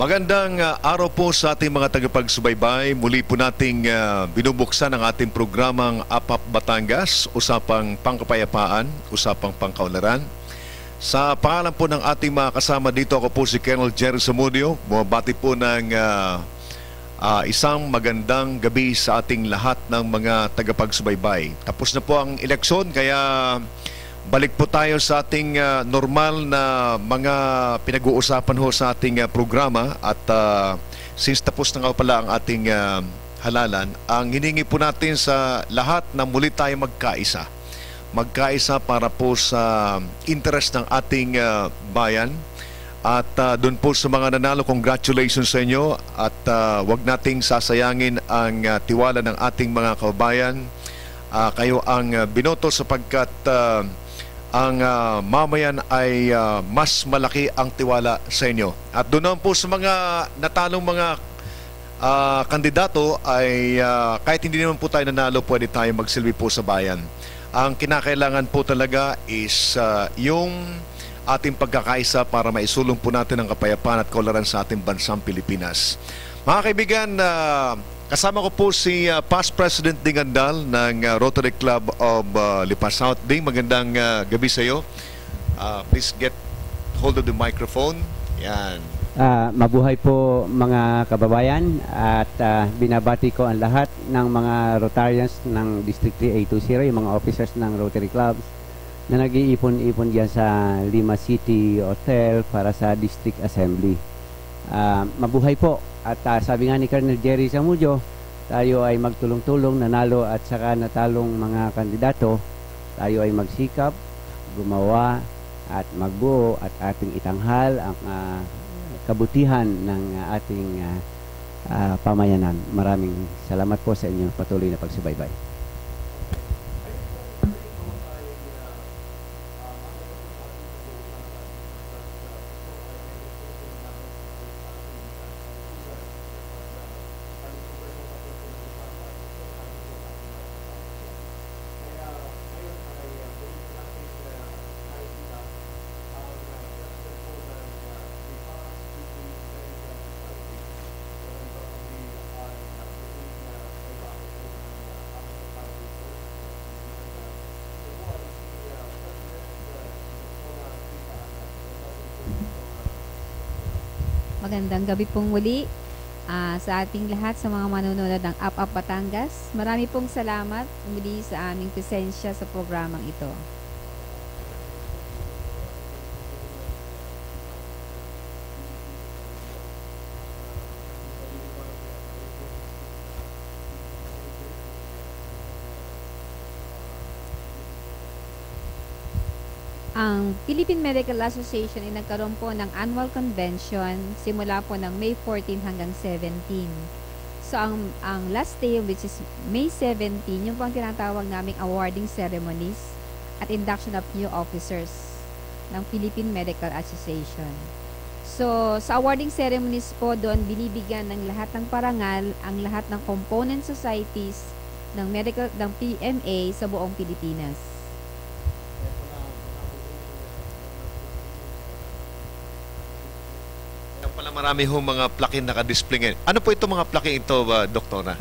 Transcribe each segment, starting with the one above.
Magandang araw po sa ating mga tagapagsubaybay. Muli po nating binubuksan ang ating programang APAP Batangas, Usapang Pangkapayapaan, Usapang Pangkaunlaran. Sa pangalan po ng ating mga kasama dito, ako po si Colonel Jerry Zamudio. Bumabati po ng isang magandang gabi sa ating lahat ng mga tagapagsubaybay. Tapos na po ang eleksyon, kaya balik po tayo sa ating normal na mga pinag-uusapan ho sa ating programa. At since tapos na nga pala ang ating halalan, ang hiningi po natin sa lahat na muli tayo magkaisa. Magkaisa para po sa interest ng ating bayan. At doon po sa mga nanalo, congratulations sa inyo. At wag nating sasayangin ang tiwala ng ating mga kababayan. Kayo ang binoto sapagkat ang mamayan ay mas malaki ang tiwala sa inyo. At doon naman po sa mga natalong mga kandidato ay kahit hindi naman po tayo nanalo, pwede tayo magsilbi po sa bayan. Ang kinakailangan po talaga is yung ating pagkakaisa para maisulong po natin ang kapayapaan at kaunlaran sa ating bansang Pilipinas. Mga kaibigan, kasama ko po si Past President Ding Andal ng Rotary Club of Lipa South. Ding, magandang gabi sa iyo. Please get hold of the microphone. Yan. Mabuhay po mga kababayan at binabati ko ang lahat ng mga Rotarians ng District 3820, yung mga officers ng Rotary Clubs na nag-iipon-ipon diyan sa Lima City Hotel para sa District Assembly. Mabuhay po. At sabi nga ni Colonel Jerry Zamudio, tayo ay magtulong-tulong, nanalo at saka natalong mga kandidato. Tayo ay magsikap, gumawa at magbuo at ating itanghal ang kabutihan ng ating pamayanan. Maraming salamat po sa inyong patuloy na pagsubaybay. Magandang gabi pong muli sa ating lahat, sa mga manonood ng APAP Batangas. Marami pong salamat muli sa aming presensya sa programang ito. Ang Philippine Medical Association ay nagkaroon po ng annual convention simula po ng May 14 hanggang 17. So ang last day, which is May 17, yung po ang tinatawag naming awarding ceremonies at induction of new officers ng Philippine Medical Association. So sa awarding ceremonies po, doon binibigyan ng lahat ng parangal ang lahat ng component societies ng PMA sa buong Pilipinas. Marami hong mga plaque naka-display ngayon. Ano po itong mga plaque ito, Doktora?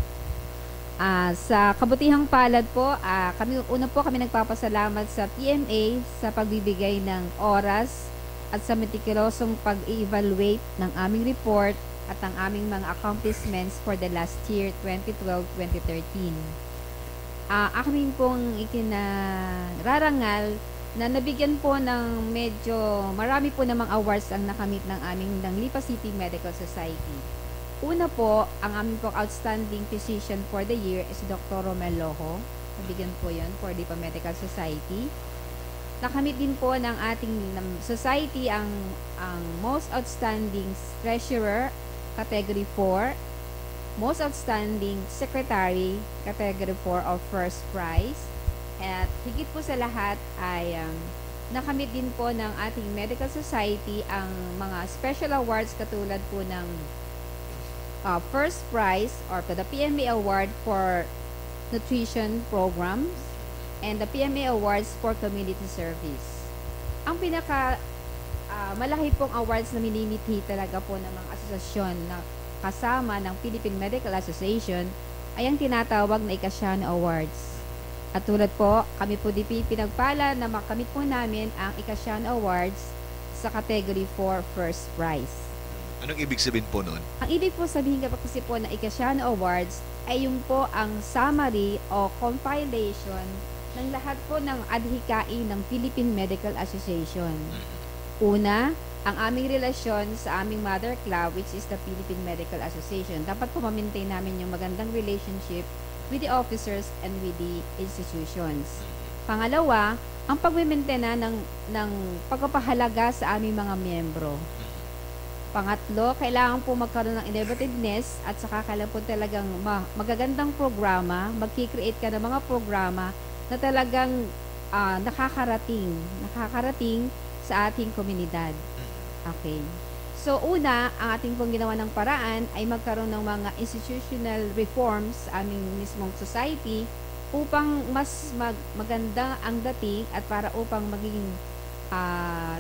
Sa kabutihang palad po, kami nagpapasalamat sa PMA sa pagbibigay ng oras at sa metikulosong pag-evaluate ng aming report at ang aming mga accomplishments for the last year, 2012-2013. Aking pong ikinararangal na nabigyan po ng medyo marami po namang awards ang nakamit ng Lipa City Medical Society. Una po, ang aming po outstanding physician for the year is Dr. Romel Lojo. Nabigyan po yun for Lipa Medical Society. Nakamit din po ng ating society ang most outstanding treasurer, category 4, most outstanding secretary, category 4 of first prize. At higit po sa lahat ay nakamit din po ng ating medical society ang mga special awards katulad po ng first prize or the PMA award for nutrition programs and the PMA awards for community service. Ang pinaka malaki pong awards na minimithi talaga po ng mga asosasyon na kasama ng Philippine Medical Association ay ang tinatawag na Ikasiano Awards. At tulad po, kami po di pinagpala na makamit po namin ang Ikasiano Awards sa category for first prize. Anong ibig sabihin po noon? Ang ibig po sabihin kapag kasi po na Ikasiano Awards ay yung po ang summary o compilation ng lahat po ng adhikain ng Philippine Medical Association. Una, ang aming relasyon sa aming mother club, which is the Philippine Medical Association. Dapat po ma-maintain namin yung magandang relationship with the officers and with the institutions. Pangalawa, ang pag-maintain ng pagpapahalaga sa aming mga miyembro. Pangatlo, kailangan po magkaroon ng innovativeness at saka kailangan po talagang magagandang programa, magkikreate ka ng mga programa na talagang nakakarating sa ating komunidad. Okay. So, una, ang ating pong ginawa ng paraan ay magkaroon ng mga institutional reforms sa aming mismong society upang mas maganda ang dating at para upang maging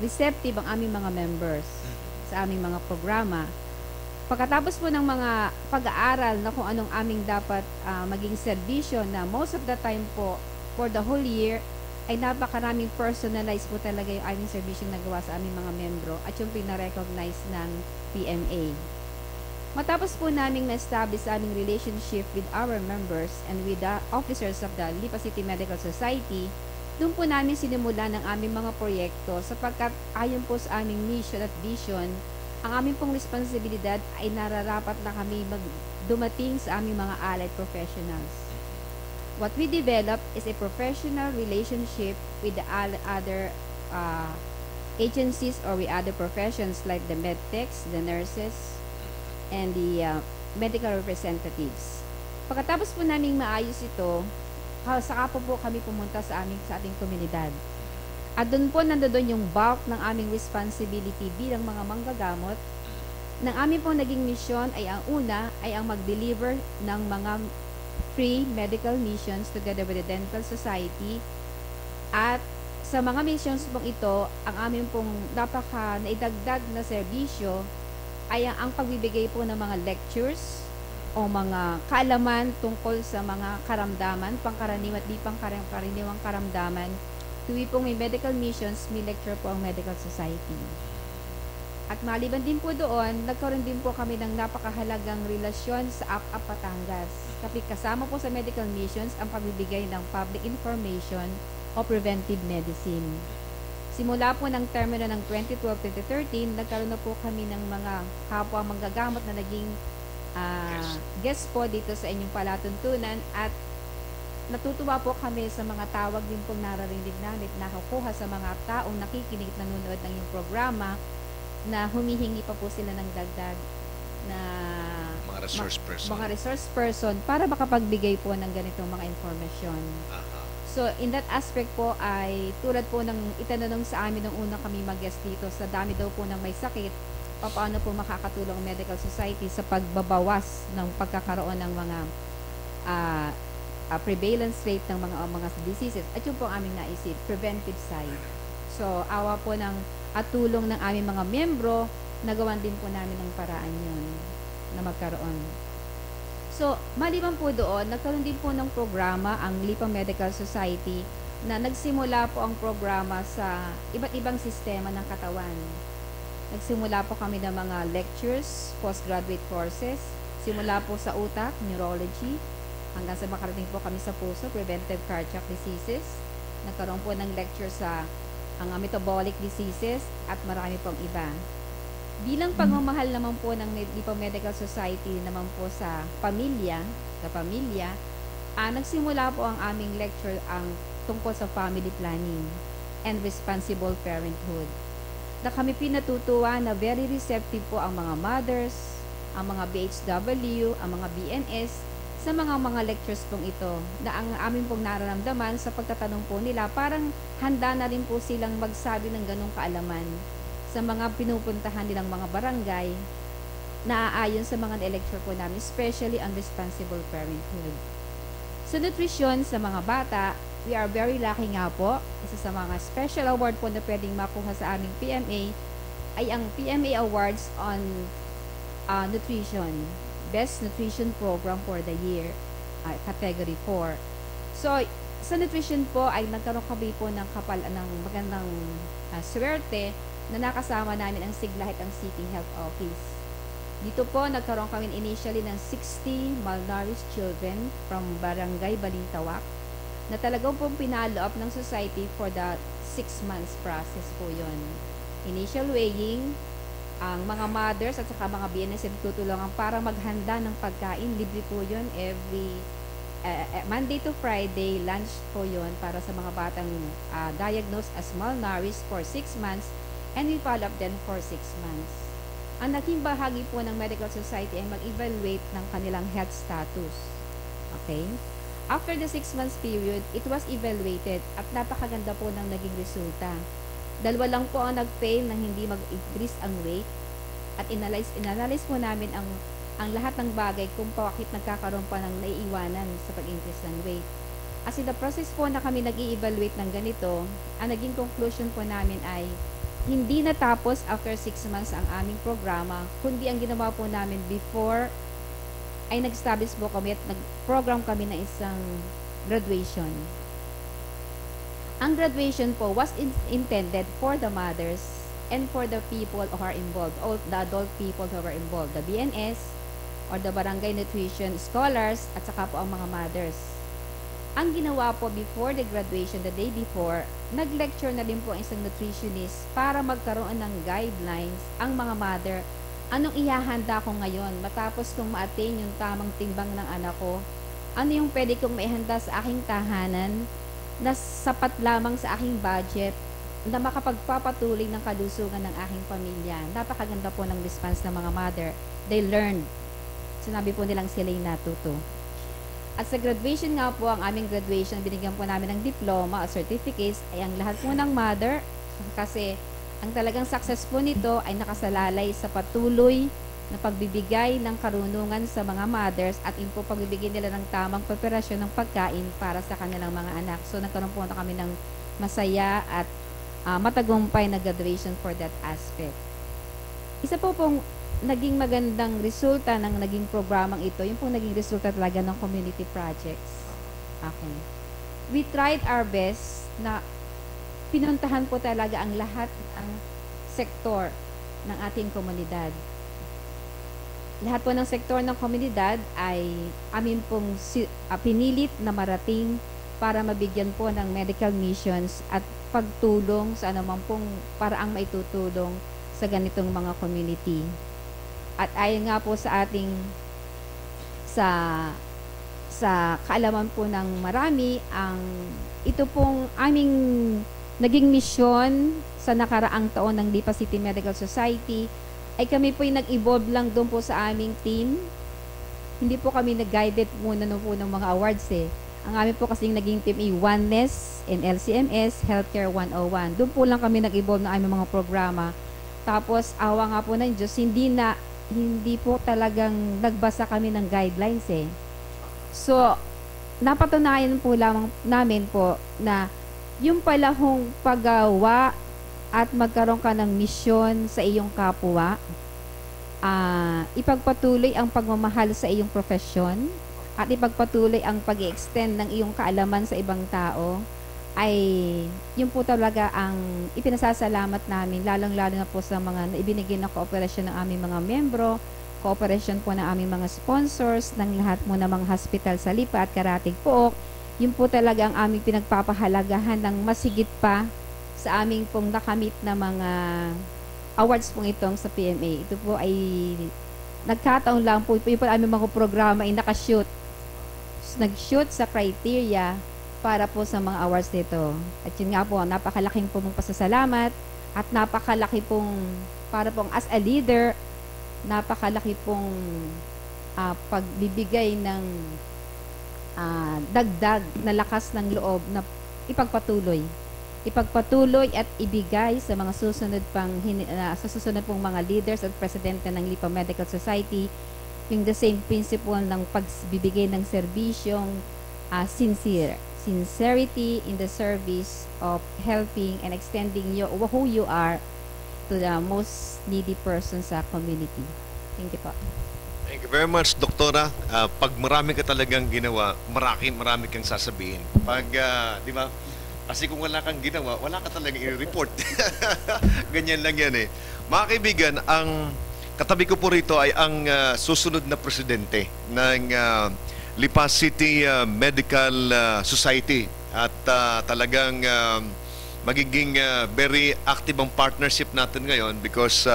receptive ang aming mga members sa aming mga programa. Pagkatapos po ng mga pag-aaral na kung anong aming dapat maging serbisyo na most of the time po for the whole year ay napakaraming personalized po talaga yung aming servisyo nagawa sa aming mga membro at yung pina-recognize ng PMA. Matapos po naming na-establish sa aming relationship with our members and with the officers of the Lipa City Medical Society, doon po namin sinimula ng aming mga proyekto sapagkat ayon po sa aming mission at vision, ang aming pong responsibilidad ay nararapat na kami dumating sa aming mga allied professionals. What we develop is a professional relationship with the other agencies or with other professions like the medtechs, the nurses, and the medical representatives. Pagkatapos po naming maayos ito, saka po kami pumunta sa ating komunidad. At doon po nandoon yung bulk ng aming responsibility bilang mga manggagamot. Nang aming po naging misyon ay ang una ay ang mag-deliver ng mga free medical missions together with the Dental Society. At sa mga missions pong ito, ang aming pong naidagdag na serbisyo ay ang pagbibigay po ng mga lectures o mga kaalaman tungkol sa mga karamdaman, pangkaraniwan at di pangkaraniwang karamdaman. Tuwi pong may medical missions, may lecture po ang Medical Society. At maliban din po doon, nagkaroon din po kami ng napakahalagang relasyon sa APAP Batangas. Kapag kasama po sa medical missions ang pagbibigay ng public information o preventive medicine. Simula po ng termino ng 2012-2013, nagkaroon na po kami ng mga kapwa manggagamot na naging guest po dito sa inyong palatuntunan at natutuwa po kami sa mga tawag din pong nararinig namin na nakukuha sa mga taong nakikinig at nanonood ng iyong programa na humihingi pa po sila ng dagdag na Mga resource person. Para makapagbigay po ng ganitong mga informasyon. So, in that aspect po ay tulad po ng itanong sa amin nung una kami mag-guest dito sa dami daw po ng may sakit, paano po makakatulong ang Medical Society sa pagbabawas ng pagkakaroon ng mga prevalence rate ng mga diseases. At yun po ang aming naisip, preventive side. So, awa po at tulong ng aming mga miyembro, nagawan din po namin ng paraan yun na magkaroon. So, maliban po doon, nagkaroon din po ng programa ang Lipa Medical Society na nagsimula po ang programa sa iba't ibang sistema ng katawan. Nagsimula po kami ng mga lectures, postgraduate courses, simula po sa utak, neurology, hanggang sa makarating po kami sa puso, preventive cardiac diseases. Nagkaroon po ng lecture sa ang metabolic diseases at marami pong iba. Bilang pagmamahal naman po ng Lipa Medical Society naman po sa pamilya, nagsimula po ang aming lecture ang tungkol sa family planning and responsible parenthood. Na kami pinatutuwa na very receptive po ang mga mothers, ang mga BHW, ang mga BNS, sa mga lectures pong ito na ang amin pong nararamdaman sa pagtatanong po nila, parang handa na rin po silang magsabi ng ganong kaalaman sa mga pinupuntahan nilang mga barangay na aayon sa mga lecture po namin, especially on responsible parenthood. Sa nutrition sa mga bata, we are very lucky nga po. Isa sa mga special award po na pwedeng makuha sa aming PMA ay ang PMA Awards on Nutrition, Best Nutrition Program for the Year, Category 4. So, sa nutrition po ay nagkaroon kami po ng magandang swerte na nakasama namin ang Siglahit ang City Health Office. Dito po nagkaroon kami initially ng 60 malnourished children from Barangay Balintawak na talagang pong pinalo up ng society for the 6 months process po yon. Initial weighing, ang mga mothers at saka mga BNS ay tutulungan para maghanda ng pagkain. Libre po yun every Monday to Friday, lunch po yun para sa mga batang diagnosed as malnourished for 6 months and we follow up then for 6 months. Ang naging bahagi po ng medical society ay mag-evaluate ng kanilang health status. Okay? After the 6 months period, it was evaluated at napakaganda po ng naging resulta. 2 lang po ang nag-fail na hindi mag-increase ang weight at inalyze po namin ang lahat ng bagay kung bakit nagkakaroon pa ng naiiwanan sa pag-increase ng weight. As in the process po na kami nag-i-evaluate ng ganito, ang naging conclusion po namin ay hindi natapos after 6 months ang aming programa, kundi ang ginawa po namin before ay nag-establish po kami at nag-program kami ng isang graduation. Ang graduation po was intended for the mothers and for the people who are involved, all the adult people who are involved, the BNS or the barangay nutrition scholars at saka po ang mga mothers. Ang ginawa po before the graduation, the day before, nag-lecture na din po ang isang nutritionist para magkaroon ng guidelines ang mga mother. Anong ihahanda ko ngayon matapos kong ma-attain yung tamang timbang ng anak ko? Ano yung pwede kong maihanda sa aking tahanan na sapat lamang sa aking budget na makapagpapatuloy ng kalusugan ng aking pamilya? Napakaganda po ng response ng mga mother. They learned. Sinabi po nilang sila'y natuto. At sa graduation nga po, ang aming graduation, binigyan po namin ng diploma o certificates ay ang lahat po ng mother kasi ang talagang success po nito ay nakasalalay sa patuloy na pagbibigay ng karunungan sa mga mothers at yung po pagbibigay nila ng tamang preparasyon ng pagkain para sa kanilang mga anak. So nagkaroon po na kami ng masaya at matagumpay na graduation for that aspect. Isa po pong naging magandang resulta ng naging programang ito, yung pong naging resulta talaga ng community projects. Okay. We tried our best na pinuntahan po talaga ang lahat ng sektor ng ating komunidad. Lahat po ng sektor ng komunidad ay amin pong pinilit na marating para mabigyan po ng medical missions at pagtulong sa anumang pong paraang maitutulong sa ganitong mga community. At ayon nga po sa ating sa kaalaman po ng marami, ito pong aming naging misyon sa nakaraang taon ng Lipa City Medical Society ay kami po yung nag-evolve lang doon po sa aming team. Hindi po kami nag-guided muna po ng mga awards eh. Ang amin po kasing naging team ay Oneness and LCMS, Healthcare 101. Doon po lang kami nag-evolve ng aming mga programa. Tapos, awa nga po ng Diyos, hindi po talagang nagbasa kami ng guidelines eh. So, napatunayan po lamang namin po na yung pala hong paggawa at magkaroon ka ng misyon sa iyong kapwa, ipagpatuloy ang pagmamahal sa iyong profesyon, at ipagpatuloy ang pag-i-extend ng iyong kaalaman sa ibang tao, ay yun po talaga ang ipinasasalamat namin, lalong-lalo na po sa mga ibinigay na kooperasyon ng aming mga membro, kooperasyon po ng aming mga sponsors, ng lahat mo ng mga hospital sa Lipa at Karatig Pook. Yun po talaga ang aming pinagpapahalagahan ng masigit pa sa aming pong nakamit na mga awards pong itong sa PMA. Ito po ay nagkataon lang po, yung po aming mga programa ay nakashoot. Nag-shoot sa criteria para po sa mga awards nito. At yun nga po, napakalaking po mong pasasalamat at napakalaki pong, para pong as a leader, napakalaki pong pagbibigay ng dagdag na lakas ng loob na ipagpatuloy at ibigay sa mga susunod pong mga leaders at presidente ng Lipa Medical Society yung the same principle ng pagbibigay ng serbisyong sincerity in the service of helping and extending who you are to the most needy person sa community. Thank you po. Thank you very much, Doktora. Pag marami ka talagang ginawa, marami kang sasabihin. Pag, di ba, kasi kung wala kang ginawa, wala ka talagang i-report. Ganyan lang yan eh. Mga kaibigan, ang katabi ko po rito ay ang susunod na presidente ng Lipa City Medical Society. At talagang magiging very active ang partnership natin ngayon because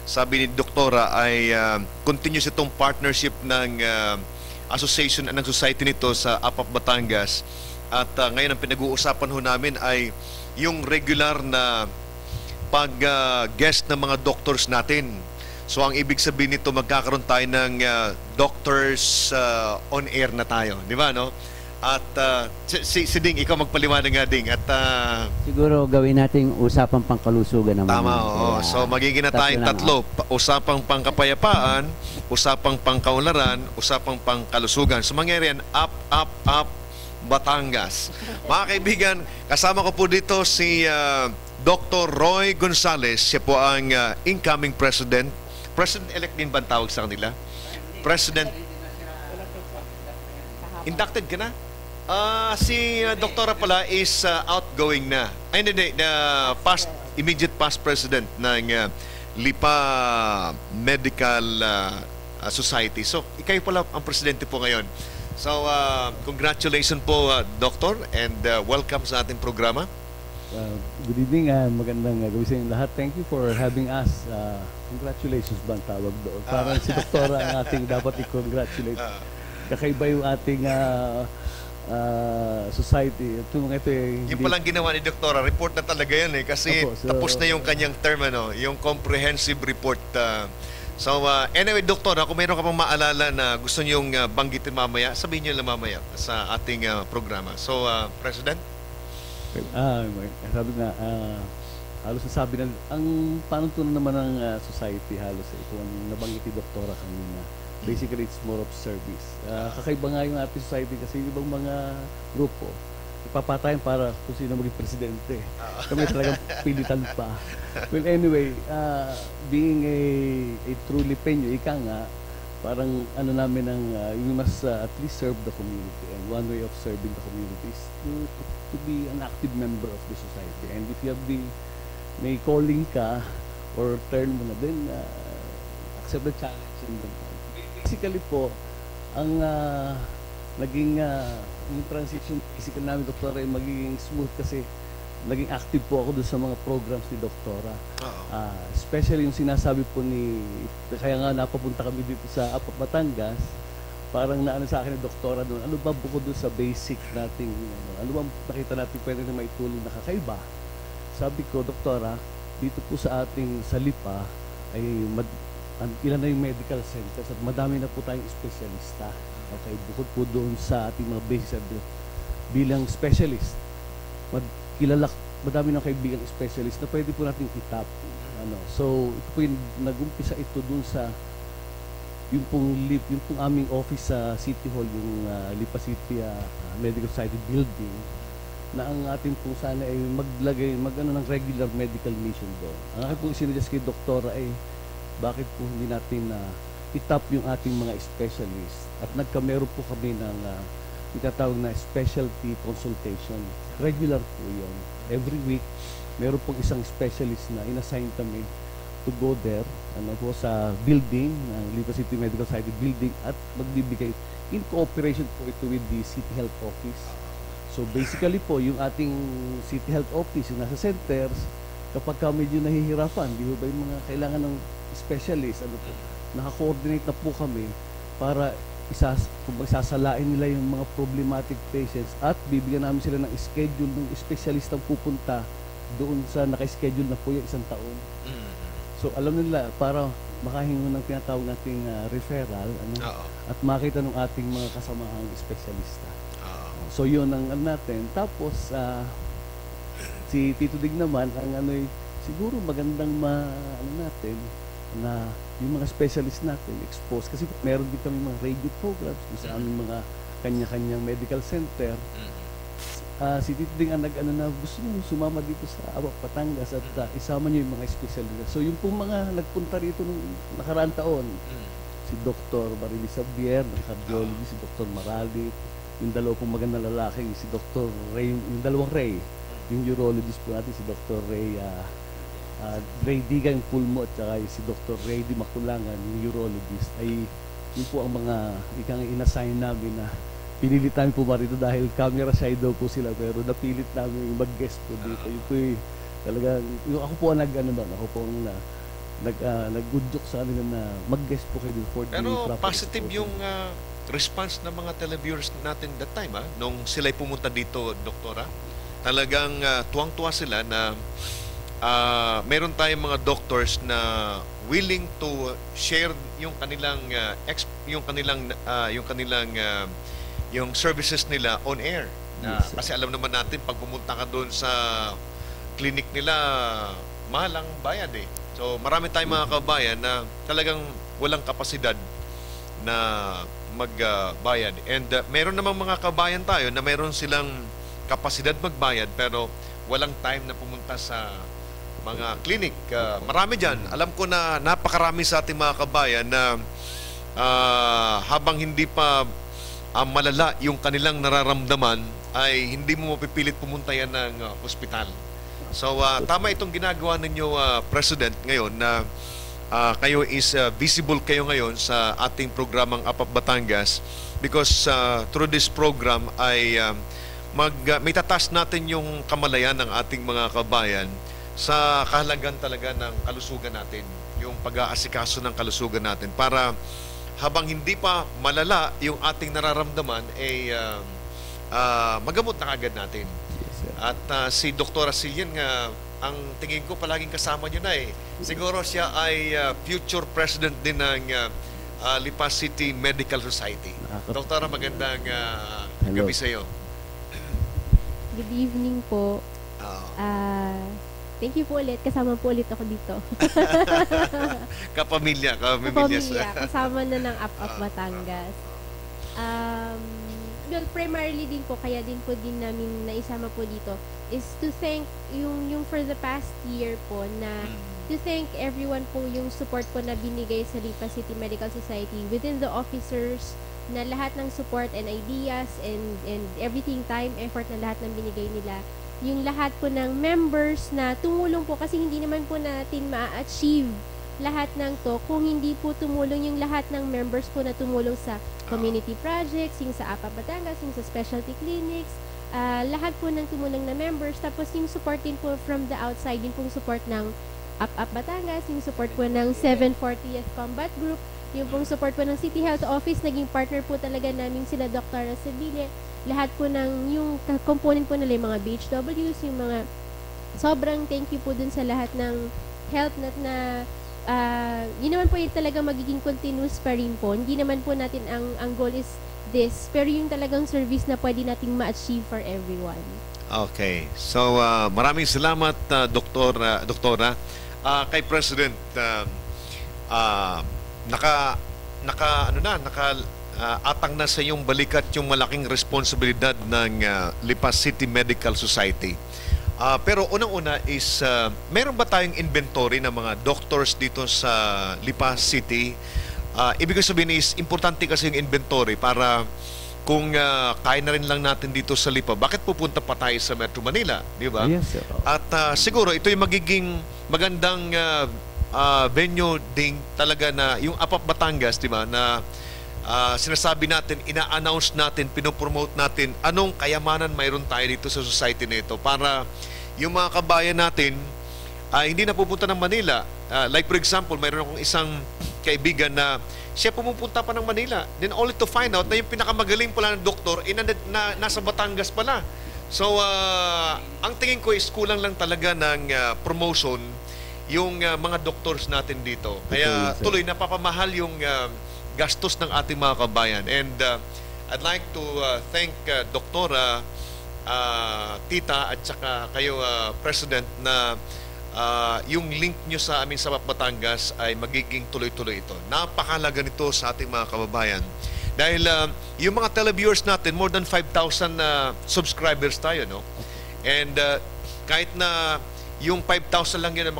sabi ni Doktora ay continuous itong partnership ng association ng society nito sa APAP Batangas. At ngayon ang pinag-uusapan ho namin ay yung regular na pag-guest ng mga doctors natin. So ang ibig sabihin nito, magkakaroon tayo ng doctors on air na tayo, di ba, no? At si Ding, ikaw magpaliwanag nga, Ding. At Siguro gawin nating usapang pangkalusugan naman. tama, yun. oo. Kaya, So magiging na tayong tatlo. Usapang pangkapayapaan, usapang pangkaunlaran, usapang pangkalusugan. So mangyari yan, up, Batangas. Mga kaibigan, kasama ko po dito si Dr. Roy Gonzales. Siya po ang incoming president. President-elect din ba ang tawag sa kanila? President. Inducted ka na? Si Doktora pala is outgoing na. Ay, hindi. Immediate past president ng Lipa Medical Society. So, ikaw pala ang presidente po ngayon. So, congratulations po, Doctor, and welcome sa ating programa. Good evening, magandang gabi sa inyo lahat. Thank you for having us. Congratulations ba ang tawag doon? Parang si Doktora ang ating dapat i-congratulate. Kakaiba yung ating society. Ito Yung palang ginawa ni Doktora, report na talaga yan eh. Kasi tapos na yung kanyang term, yung comprehensive report. Anyway, Doktora, kung mayroon ka pang maalala na gusto niyong banggitin mamaya, sabihin niyo lang mamaya sa ating programa. So, President? Sabi nga, halos nasabi na, ang panuntunan naman ng society halos ito ang nabanggit ni Doktora kanina. Basically, it's more of service. Kakaiba nga yung ating society kasi yung ibang mga grupo, ipapatayan para kung sino maging presidente. Kami talagang pilitan pa. Well, anyway, being a truly Peño, ika nga, parang ano namin ang, we must at least serve the community. And one way of serving the community is to be an active member of the society. And if you have may calling ka or turn mo na din, accept the challenge and basically po, ang naging yung transition basically namin, Doktora, ay magiging smooth kasi naging active po ako doon sa mga programs ni Doktora. Especially yung sinasabi po kaya nga napapunta kami dito sa APAP Batangas, parang naano sa akin ni Doktora doon, ano ba bukod doon sa basic nating, ano ba nakita natin pwede na maitulong na kakaiba? Sabi ko, Doktora, dito po sa ating Lipa ay ilan na yung medical centers at madami na po tayong espesyalista. Okay, bukod po doon sa ating mga basic bilang specialist, madami na kaibigang specialist na pwede po natin itap. So, ito po yung nag-umpisa ito doon sa yung pong aming office sa City Hall, yung Lipa City Medical Society building, na ang ating po sana ay ng regular medical mission doon. Ang aking po sinuggest kay Doktora ay bakit po hindi natin itap yung ating mga specialist at meron po kami ng itatawag na specialty consultation. Regular po yun. Every week, meron pong isang specialist na inassign kami to go there po sa building ng Lipa City Medical Society building at magbibigay in cooperation po ito with the City Health Office. So basically po, yung ating City Health Office, yung nasa centers, kapag medyo nahihirapan, di ba yung mga kailangan ng specialist, naka-coordinate na po kami para isasalain nila yung mga problematic patients at bibigyan namin sila ng schedule ng specialist ang pupunta doon sa naka-schedule na po yung isang taon. So alam nila, para makahingo ng tinatawag nating referral at makita ng ating mga kasamahang espesyalista. So yun ang natin. Tapos si Tito Dig naman ang siguro magandang natin na yung mga specialist natin expose kasi meron din kami mga radio programs sa aming mga kanya-kanyang medical center. si Tito Ding ang nag-ano na gusto nyo sumama dito sa Abak, Batangas at isama nyo yung mga espesyalidad. So yung pong mga nagpunta rito nung nakaraang taon, si Dr. Marily Xavier, ng cardiology, si Dr. Maralit, yung dalawa pong magandang lalaki, si Dr. Ray, yung dalawang Ray, yung urologist po natin, si Dr. Ray Digang Pulmo at saka si Dr. Ray Di Makulangan, yung urologist, ay yun po ang mga ikang inassign namin na pinilit namin po marito dahil camera shy daw po sila pero napilit namin mag-guest po dito. Yun po talagang, yung ako po ang ako po ang nag-good joke sa kanila na mag-guest po kayo for the Pero proper positive exposure. yung response ng mga televiewers natin that time, nung sila'y pumunta dito, Doktora. Talagang tuwang-tuwa sila na meron tayong mga doctors na willing to share yung kanilang yung services nila on air. Yes, sir. Kasi alam naman natin pag pumunta ka doon sa clinic nila, mahal ang bayad eh. So marami tayong mga kabayan na talagang walang kapasidad na magbayad. And meron namang mga kabayan tayo na meron silang kapasidad magbayad pero walang time na pumunta sa mga clinic. Marami dyan. Alam ko na napakarami sa ating mga kabayan na habang hindi pa malala yung kanilang nararamdaman ay hindi mo mapipilit pumunta yan ng ospital. So tama itong ginagawa ninyo, President, ngayon na kayo is visible kayo ngayon sa ating programang Apap Batangas because through this program ay may tatas natin yung kamalayan ng ating mga kabayan sa kahalagan talaga ng kalusugan natin, yung pag-aasikaso ng kalusugan natin para habang hindi pa malala yung ating nararamdaman ay magamot na agad natin. Yes, sir. At si Dr. Sillian nga ang tingin ko palaging kasama niyo na eh. Siguro siya ay future president din ng Lipa City Medical Society. Doktora, magandang gabi sa iyo. Good evening po. Thank you po ulit. Kasama po ulit ako dito. Kapamilya. Kapamilya. Kasama na ng Apap Batangas. Well, primarily din po, kaya din po din namin naisama po dito is to thank yung for the past year po na to thank everyone po yung support po na binigay sa Lipa City Medical Society within the officers na lahat ng support and ideas and everything, time, effort na lahat ng binigay nila. Yung lahat po ng members na tumulong po kasi hindi naman po natin ma-achieve lahat ng to kung hindi po tumulong yung lahat ng members po na tumulong sa community projects, yung sa APA Batangas, yung sa specialty clinics, lahat po ng tumulong na members. Tapos yung support din po from the outside, din pong support ng APA Batangas, yung support po ng 740th Combat Group, yung pong support po ng City Health Office, naging partner po talaga namin sila Dr. Seville. Lahat po ng yung component po nila, yung mga BHWs, yung mga sobrang thank you po dun sa lahat ng help na yun naman po yung talaga magiging continuous pa rin po. Hindi naman po natin ang goal is this, pero yung talagang service na pwede nating ma-achieve for everyone. Okay. So maraming salamat Doktora. Kay President atang na sa iyong balikat yung malaking responsibilidad ng Lipa City Medical Society. Pero unang-una is, meron ba tayong inventory ng mga doctors dito sa Lipa City? Ibig sabihin is, importante kasi yung inventory para kung kaya na rin lang natin dito sa Lipa, bakit pupunta pa tayo sa Metro Manila? Di ba? Yes, sir. At siguro, ito yung magiging magandang venue ding talaga na yung Apap Batangas, di ba, na sinasabi natin, ina-announce natin, pinopromote natin anong kayamanan mayroon tayo dito sa society na ito para yung mga kabayan natin hindi na pupunta ng Manila. Like for example, mayroon akong isang kaibigan na siya pumupunta pa ng Manila, then only to find out na yung pinakamagaling pala ng doktor nasa Batangas pala. So ang tingin ko is kulang lang talaga ng promotion yung mga doctors natin dito. Kaya tuloy napapamahal yung gastos ng ating mga kabayan. And I'd like to thank Doktora, Tita at saka kayo President na yung link nyo sa amin sa Batangas ay magiging tuloy-tuloy ito. Napakahalaga nito sa ating mga kababayan Dahil yung mga televiewers natin, more than 5,000 subscribers tayo, no? And kahit na yung 5,000 lang yun na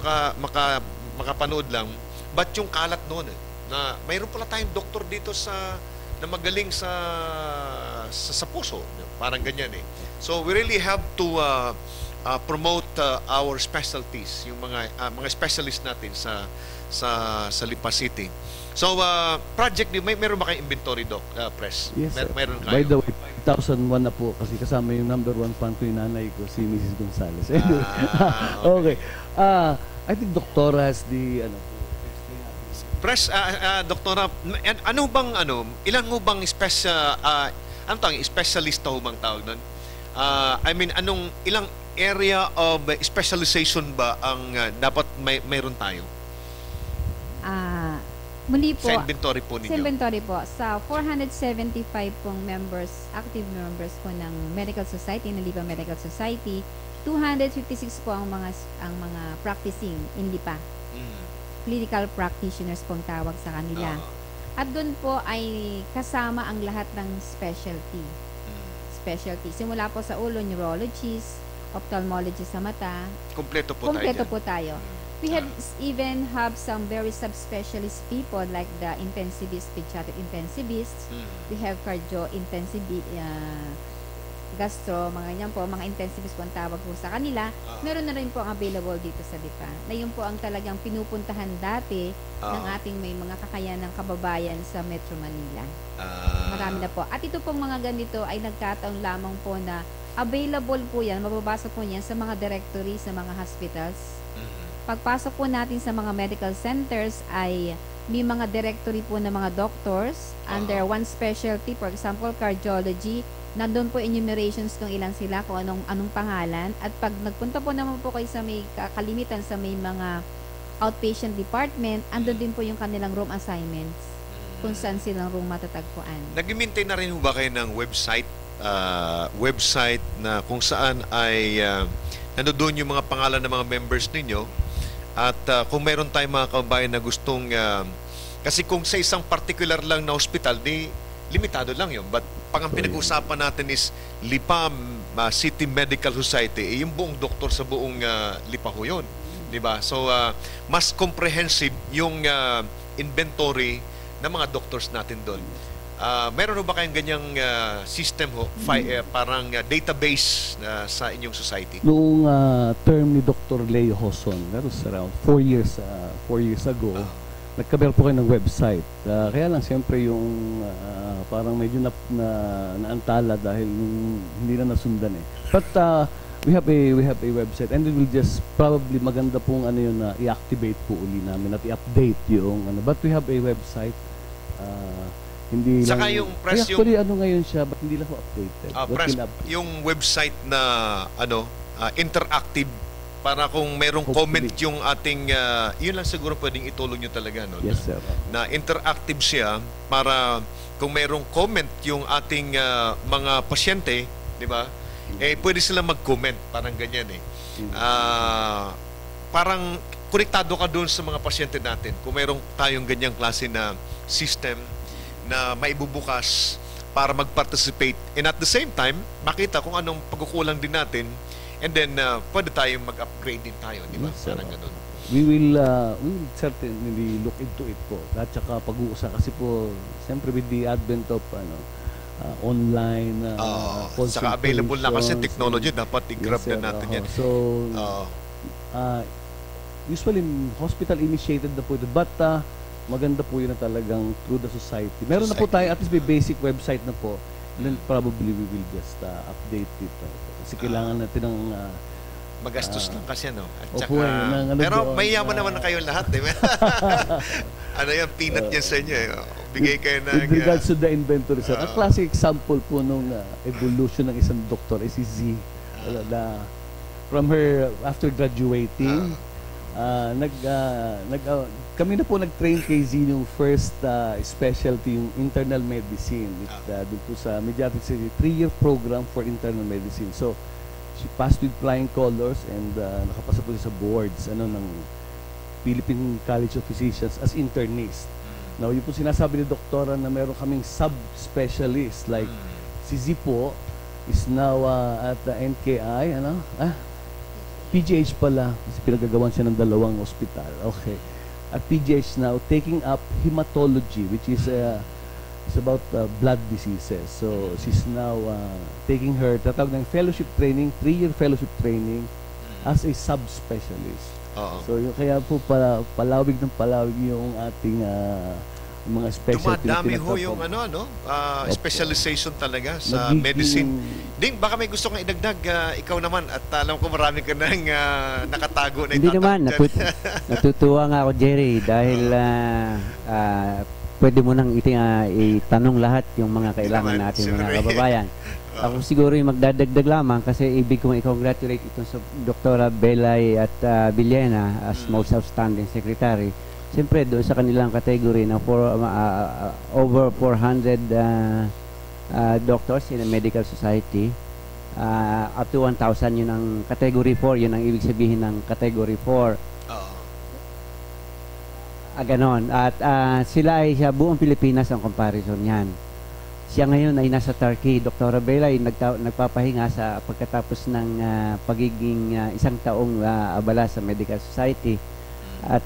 makapanood lang, but yung kalat noon, na mayroon pala tayong doktor dito na magaling sa puso. Parang ganyan eh. So we really have to promote our specialties, yung mga specialist natin sa Lipa City. So project meron ba kayong inventory, Doc, Press? Yes, sir. Meron kayo. By the way, 2001 na po kasi kasama yung number 1 fan ko yung nanay ko, si Mrs. Gonzales. Anyway, okay. I think Doctor has the Press, Doktora, ilan ho bang specialist ho bang tawag nun? I mean, ilang area of specialization ba ang dapat mayroon tayo? Muli po, Sa inventory po ninyo? sa inventory po, sa 475 pong active members po ng Medical Society, ng Lipa Medical Society, 256 po ang mga practicing in Lipa. Clinical practitioners pong tawag sa kanila. At doon po ay kasama ang lahat ng specialty. Simula po sa ulo, neurologist, ophthalmologist sa mata. Kompleto po tayo. We even have some very subspecialist people like the intensivist, pediatric intensivists. We have cardio intensivist, gastro, mga ganyan po, mga intensivist po ang tawag po sa kanila. Meron na rin po ang available dito sa Lipa. Na yun po ang talagang pinupuntahan dati ng ating may mga kakayanang kababayan sa Metro Manila. Marami na po. At ito pong mga ganito ay nagkataon lamang po na available po yan, mababasa po yan sa mga directory sa mga hospitals. Pagpasok po natin sa mga medical centers ay may mga directory po ng mga doctors under one specialty, for example, cardiology. Nandun po enumerations kung ilan sila, kung anong pangalan. At pag nagpunta po naman po kayo sa may kalimitan sa may mga outpatient department, andun din po yung kanilang room assignments kung saan silang room matatagpuan. Nag-maintain na rin ba kayo ng website na kung saan ay nandoon yung mga pangalan ng mga members ninyo at kung mayroon tayong mga kababayan na gustong kasi kung sa isang particular lang na hospital, limitado lang yun. But ang pinag-usapan natin is Lipa City Medical Society, yung buong doktor sa buong Lipa ho yun. Diba? So, mas comprehensive yung inventory ng mga doctors natin doon. Meron ba kayong ganyang system ho, parang database sa inyong society? Noong term ni Dr. Leo Hoson, that was around 4 years ago, nagkameron po kayo ng website. Kaya lang siyempre yung parang medyo naantala dahil hindi na nasundan eh. But we have a website and we will just probably maganda pong yun na i-activate po uli namin at i-update yung but we have a website. Hindi saka lang, yung press actually ngayon siya but hindi lang po updated. Press, yung website na interactive para kung merong comment yung ating yun lang siguro pwedeng itulong nyo talaga, no? Yes, sir. Na interactive siya para kung merong comment yung ating mga pasyente, di ba? Pwede sila mag-comment, parang ganyan eh. Parang konektado ka doon sa mga pasyente natin kung merong tayong ganyang klase na system na maibubukas para mag-participate and at the same time makita kung anong pagkukulang din natin. And then, pwede tayong mag-upgrade din tayo, di ba? Yes, parang ganun. We will certainly look into it po. At saka pag-uusap kasi po, siyempre with the advent of online saka available na kasi technology, dapat i-grab na natin yan. So, usually hospital-initiated na po ito. But maganda po yun na talagang through the society. Meron na po tayo, at least may basic website na po. And then probably we will just update it. Kasi kailangan natin ng magastos lang kasi, no? At saka, pero may yaman naman na kayo lahat, di ba? Yan, peanut yan sa inyo. Bigay kayo ng with regards to the inventory, sir. A classic example po nung evolution ng isang doktor is si Z. From her, after graduating, kami na po nag-train kay Z yung first specialty, yung internal medicine. Doon po sa Mediatric City, 3-year program for internal medicine. So, she passed with flying colors and nakapasa po sa boards ng Philippine College of Physicians as internist. Now, yung po sinasabi ni Doktora na meron kaming sub-specialist like si Zipo is now at the NKI, PGH pala, kasi pinagagawan siya ng 2 ospital. Okay. At PGH now taking up hematology, which is it's about blood diseases. So, she's now taking her, tatawag ng fellowship training, 3-year fellowship training as a sub-specialist. So, yung kaya po palawig ng palawig yung ating mga specialty. Dumadami ho yung specialization talaga sa medicine. Ding, baka may gusto kang idagdag, ikaw naman, at alam ko marami ka nang nakatago na Hindi naman, natutuwa nga ako, Jerry, dahil pwede mo nang itanong lahat yung mga kailangan natin mga kababayan. Ako siguro yung magdadagdag lamang kasi ibig kong i-congratulate itong sa Dr. Belay at Villena as most outstanding secretary. Siyempre doon sa kanilang category na over 400 doctors in a medical society, up to 1,000 yun ang category 4, yun ang ibig sabihin ng category 4. Ganon. At sila ay sa buong Pilipinas ang comparison yan. Siya ngayon ay nasa Turkey. Dr. Bella ay nagpapahinga sa pagkatapos ng pagiging 1 taong abala sa Medical Society. At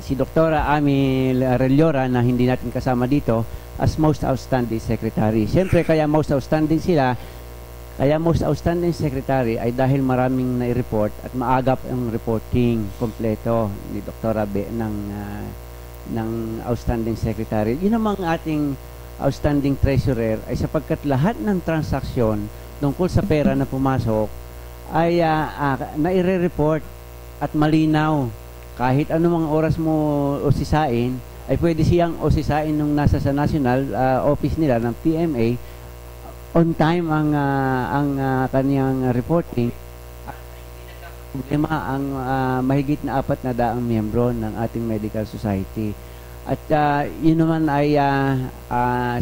si Dr. Ami Relliora na hindi natin kasama dito as most outstanding secretary. Siyempre kaya most outstanding sila, kaya most outstanding secretary ay dahil maraming na-report at maagap ang reporting kompleto ni Dr. ng outstanding secretary. Yun namang ating outstanding treasurer ay sapagkat lahat ng transaksyon tungkol sa pera na pumasok ay naire-report at malinaw. Kahit anumang oras mo osisain, ay pwede siyang osisain nung nasa sa national office nila ng PMA. On time ang kaniyang reporting. Problema ang mahigit na 400 miyembro ng ating medical society. At yun naman ay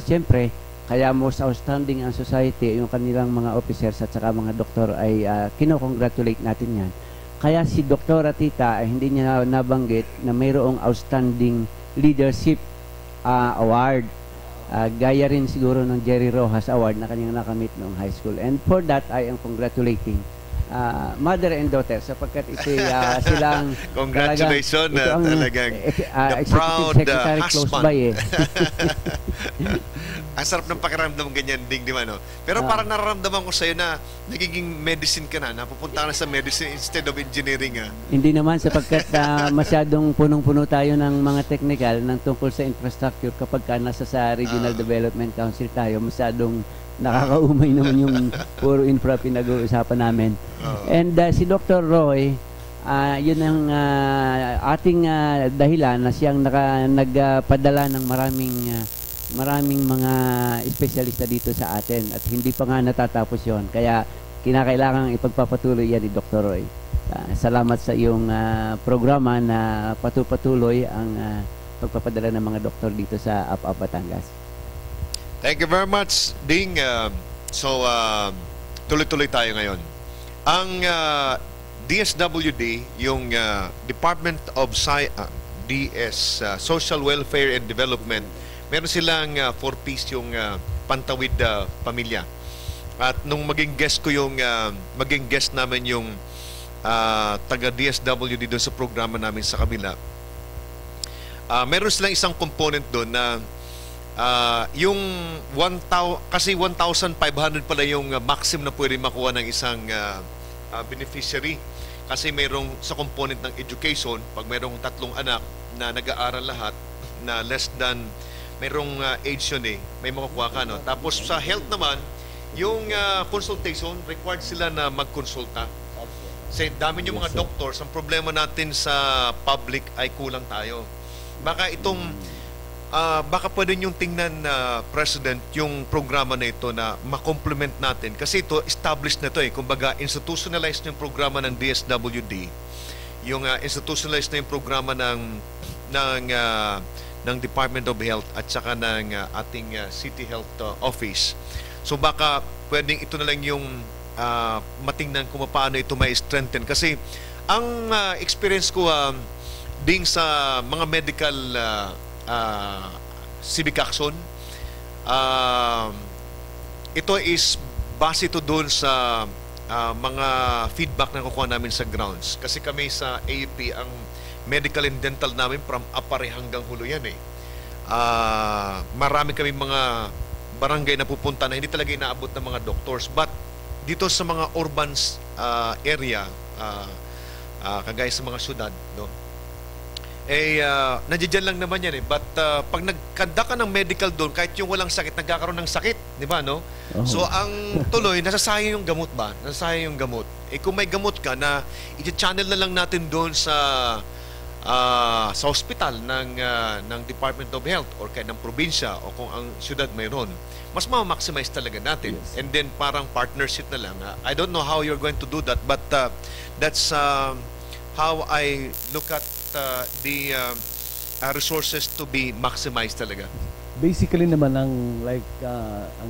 siyempre, kaya most outstanding ang society, yung kanilang mga officers at saka mga doktor ay kinocongratulate natin yan. Kaya si Dr. Tita ay hindi niya nabanggit na mayroong outstanding leadership award. Gaya rin siguro ng Jerry Rojas Award na kanyang nakamit noong high school. And for that, I am congratulating mother and daughter sapagkat ito silang congratulations talagang the proud husband. Ang sarap ng pakiramdam ganyan ding, di ba, no? Pero parang nararamdaman ko sa'yo na nagiging medicine ka na, napupunta ka na sa medicine instead of engineering. Hindi naman sapagkat masyadong punong-puno tayo ng mga technical ng tungkol sa infrastructure kapag nasa sa Regional Development Council tayo, masyadong nakakaumay naman yung puro infra pinag-uusapan namin. And si Dr. Roy, yun ang ating dahilan na siyang nagpadala ng maraming mga espesyalista dito sa atin at hindi pa nga natatapos yon. Kaya kinakailangan ipagpapatuloy yan ni Dr. Roy. Salamat sa iyong programa na patuloy ang pagpapadala ng mga doktor dito sa APAP Batangas. Thank you very much, Ding. Tuloy-tuloy tayo ngayon. Ang DSWD, yung Department of Social Welfare and Development, meron silang 4Ps yung Pantawid Pamilya. At nung maging guest namin yung taga DSWD doon sa programa namin sa kabila, meron silang isang component doon na yung 1,500 pala yung maximum na pwede makuha ng isang beneficiary. Kasi mayroong sa component ng education, pag mayroong 3 anak na nag-aaral lahat, na less than, mayroong age yun may makukuha ka. No? Tapos sa health naman, yung consultation, required sila na magkonsulta. Kasi dami yung mga doctors, ang problema natin sa public ay kulang tayo. Baka baka pwede niyong tingnan na President yung programa na ito na ma-complement natin kasi ito established na ito kumbaga institutionalized yung programa ng DSWD, yung institutionalized na yung programa ng Department of Health at saka ng ating City Health Office. So baka pwedeng ito na lang yung matingnan kung paano ito ma-strengthen kasi ang experience ko ding sa mga medical civic action. Ito is base ito doon sa mga feedback na kukuha namin sa grounds. Kasi kami sa AUP, ang medical and dental namin from Apare hanggang Hulo yan eh. Marami kami mga barangay na pupunta na hindi talaga inaabot ng mga doctors. But dito sa mga urban area, kagaya sa mga syudad, no? Nandiyan lang naman yan eh. But pag nagkanda ka ng medical doon, kahit yung walang sakit, nagkakaroon ng sakit. Di ba, no? So, ang tuloy, nasasayang yung gamot ba? Nasasayang yung gamot. Kung may gamot ka na i-channel na lang natin doon sa hospital ng Department of Health or kaya ng probinsya o kung ang syudad mayroon, mas ma-maximize talaga natin. Yes. And then parang partnership na lang. I don't know how you're going to do that, but that's how I look at the resources to be maximized talaga. Basically naman ang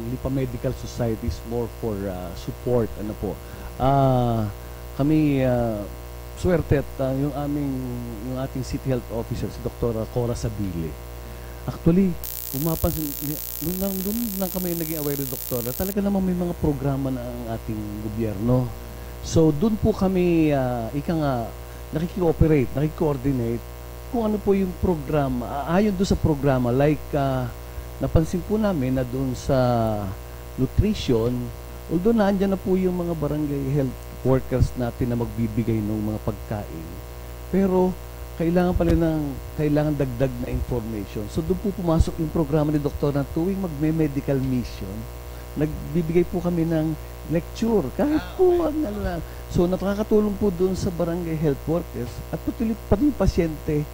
Lipa Medical Society is more for support, ano po. Kami swerte at yung ating City Health Officer si Dr. Cora Sabile. Actually, umapansin nung lang kami naging aware ni Doktor, talaga naman may mga programa na ang ating gobyerno. So doon po kami nakiki-operate, nakiki-coordinate kung ano po yung programa. Ayon doon sa programa, napansin po namin na doon sa nutrition, although naandyan na po yung mga barangay health workers natin na magbibigay ng mga pagkain, pero kailangan dagdag na information. So doon po pumasok yung programa ni Doktor na tuwing magme-medical mission, nagbibigay po kami ng lecture, kahit po so nakakatulong po doon sa barangay health workers at pati yung pasyente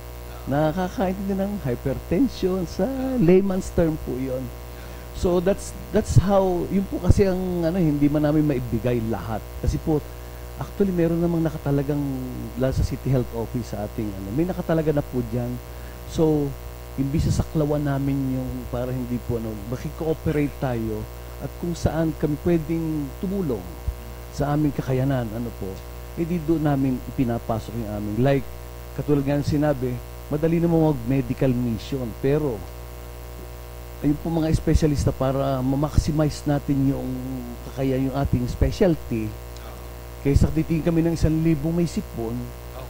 nakakaintindi ng hypertension, sa layman's term po yon. So that's how, yun po kasi ang hindi man namin maibigay lahat. Kasi po, actually meron namang nakatalagang, lalo sa City Health Office sa ating may nakatalaga na po dyan. So, imbis sa saklawan namin yung para hindi po makikooperate tayo at kung saan kami pwedeng tumulong sa aming kakayanan, hindi doon namin ipinapasok yung aming. Like, katulad nga ng sinabi, madali naman mag-medical mission, pero ayun po mga espesyalista para ma-maximize natin yung kakayahan, yung ating specialty. Kaysa titingin kami ng 1,000 may sipon,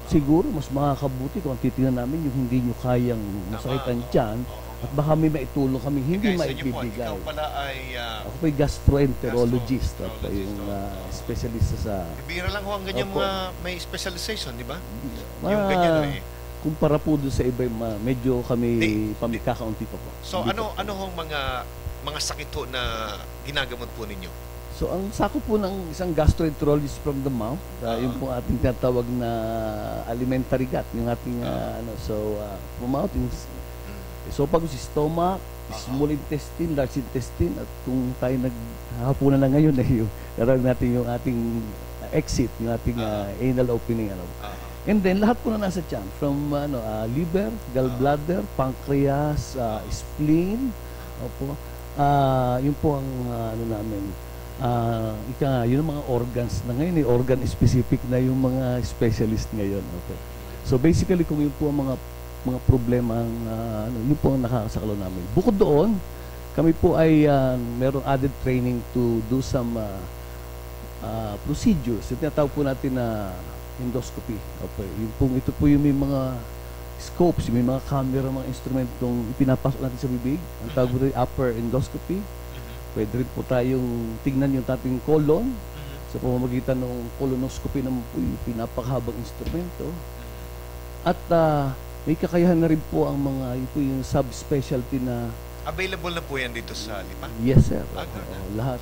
siguro mas makakabuti kung titingnan namin yung hindi nyo kayang masakitan dyan at baka may maitulong kami hindi maibibigay. Ikaw pala ay ako po yung gastroenterologist at yung specialista sa... Bira lang ho ang ganyan mga may specialization, di ba? Yung ganyan kumpara po doon sa iba, medyo kami kakaunti pa po. So ano hong mga sakit ho na ginagamot po ninyo? So ang sako po ng isang gastroenterologist from the mouth, yung po ating tinatawag na alimentary gut, yung ating from mouth, so pag si stomach, small intestine, large intestine, at kung tayo naghahapunan na ngayon yung darag natin yung ating exit, yung ating anal opening, And then, lahat po na nasa tiyan. From liver, gallbladder, pancreas, spleen. Yun po ang namin. Yun ang mga organs na ngayon. Organ specific na yung mga specialist ngayon. Okay. So, basically, kung yun po ang mga problema, yun po ang nakakasakalo namin. Bukod doon, kami po ay merong added training to do some procedures. Yung tinatawag po natin na endoscopy. Okay. Ito po yung may mga scopes, may mga camera, mga instrumentong ipinapasok natin sa bibig. Ang tawag po ito upper endoscopy. Pwede rin po tayong tignan yung ating colon sa pamamagitan ng colonoscopy na pinapakahabang instrumento. At may kakayahan na rin po ang yung subspecialty na available na po yan dito sa Lipa? Yes, sir. Lahat.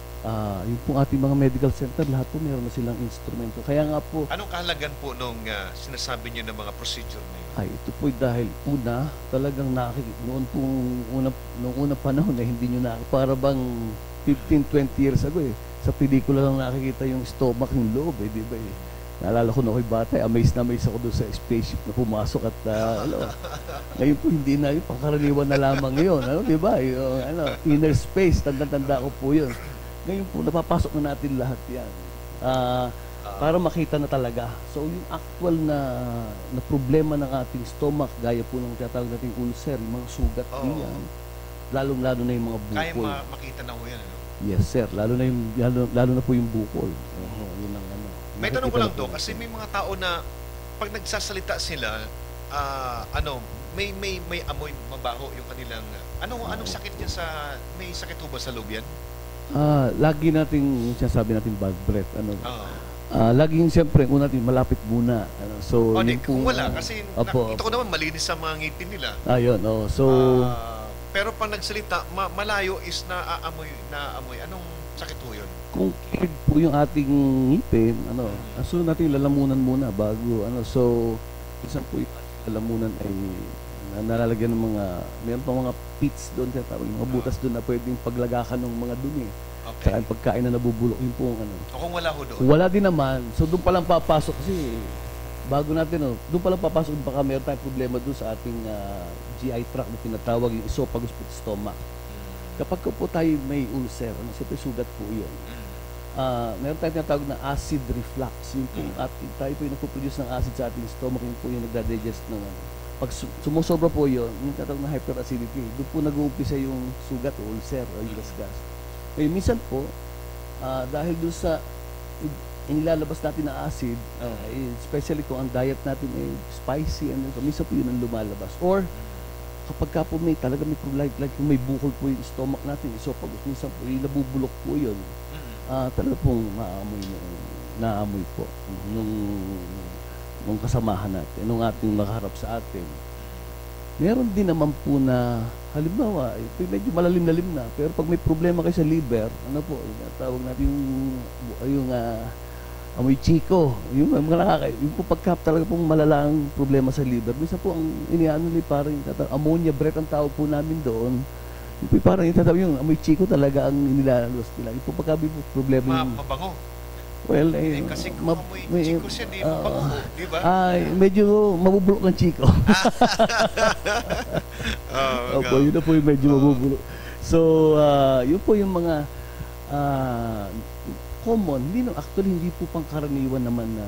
Yung pong ating mga medical center, lahat po meron na silang instrumento. Kaya nga po... Anong kahalagan po nung sinasabi nyo ng mga procedure na yun? Ito po dahil talagang noong unang panahon na hindi nyo para bang 15-20 years ago sa pelikula lang nakikita yung stomach, yung loob di ba Naalala ko na ako'y bata, amazed ako doon sa spaceship na pumasok at ngayon po hindi na yun, pangkaraniwan na lamang yun, di ba? Inner space, tanda-tanda ko po yun. Ngayon po, napapasok na natin lahat yan. para makita na talaga. So yung actual na problema ng ating stomach, gaya po ng tinatawag nating ulcer, yung mga sugat Oo. diyan, lalong-lalo na yung mga Kaya bukol. makita na ho yan. Ano? Yes, sir. Lalo na po yung bukol. Yun ang ano. May tanong ko Nakikita lang na to, po kasi natin. may mga tao na pag nagsasalita sila, may amoy mabaho yung kanilang, anong sakit niya may sakit ho ba sa loob yan? Lagi nating sinasabi natin bad breath. Oo. Laging siyempre, una natin malapit muna. So, Hindi, yun kung pong, wala, kasi opo, nakita ko naman malinis sa mga ngipin nila. Ayun, So, Pero pag nagsalita, malayo is naamoy. Anong sakit ho yun? kung cleared po yung ating ngipin, sunod natin yung lalamunan muna bago, so, minsan po yung ating lalamunan ay nalalagyan ng meron pang mga pits doon, yung mga butas doon na pwedeng paglagakan ng mga dumi. Okay. Saka yung pagkain na nabubulok, yun po, O kung wala ho doon? Wala din naman. So, doon pa lang papasok kasi, bago natin, doon pa lang papasok, baka meron tayong problema doon sa ating GI tract na tinatawag, yung esophagus with stomach. Kapag po tayo may ulcer, siyempre sugat po yun. Meron tayong tinatawag na acid reflux. Yung po, tayo po yung nagpo-produce ng acid sa ating stomach, yun po yung nagda-digest ng Pag sumusobra po yun, yung tinatawag na hyperacidity, doon po nag-uumpisa yung sugat o ulcer o yung gasgas. Minsan po, dahil doon sa inilalabas natin na acid, especially kung ang diet natin ay spicy, minsan po yun ang lumalabas. Or, kapag ka po talaga may problem, like kung may bukol po yung stomach natin, esophagus, minsan po yung nabubulok po yun, talaga pong naamoy po nung kasamahan natin, nung ating nakaharap sa atin. Meron din naman po na, halimbawa, medyo malalim-lalim na, pero pag may problema kayo sa liver, tawag natin yung amoy chiko, yung po pagka talaga pong malalang problema sa liver, minsan po ang iniano nila parang ammonia breath ang tawag po namin doon, yung po parang yung amoy chiko talaga ang inilalos nila. Yung po pagka may problema yung... Mabango. Well, kasi kung amoy chiko siya, di mabango, di ba? Medyo mabubulok ng chiko. Opo, yun na po yung medyo mabubulok. So, yun po yung mga common, hindi po pangkaraniwan naman na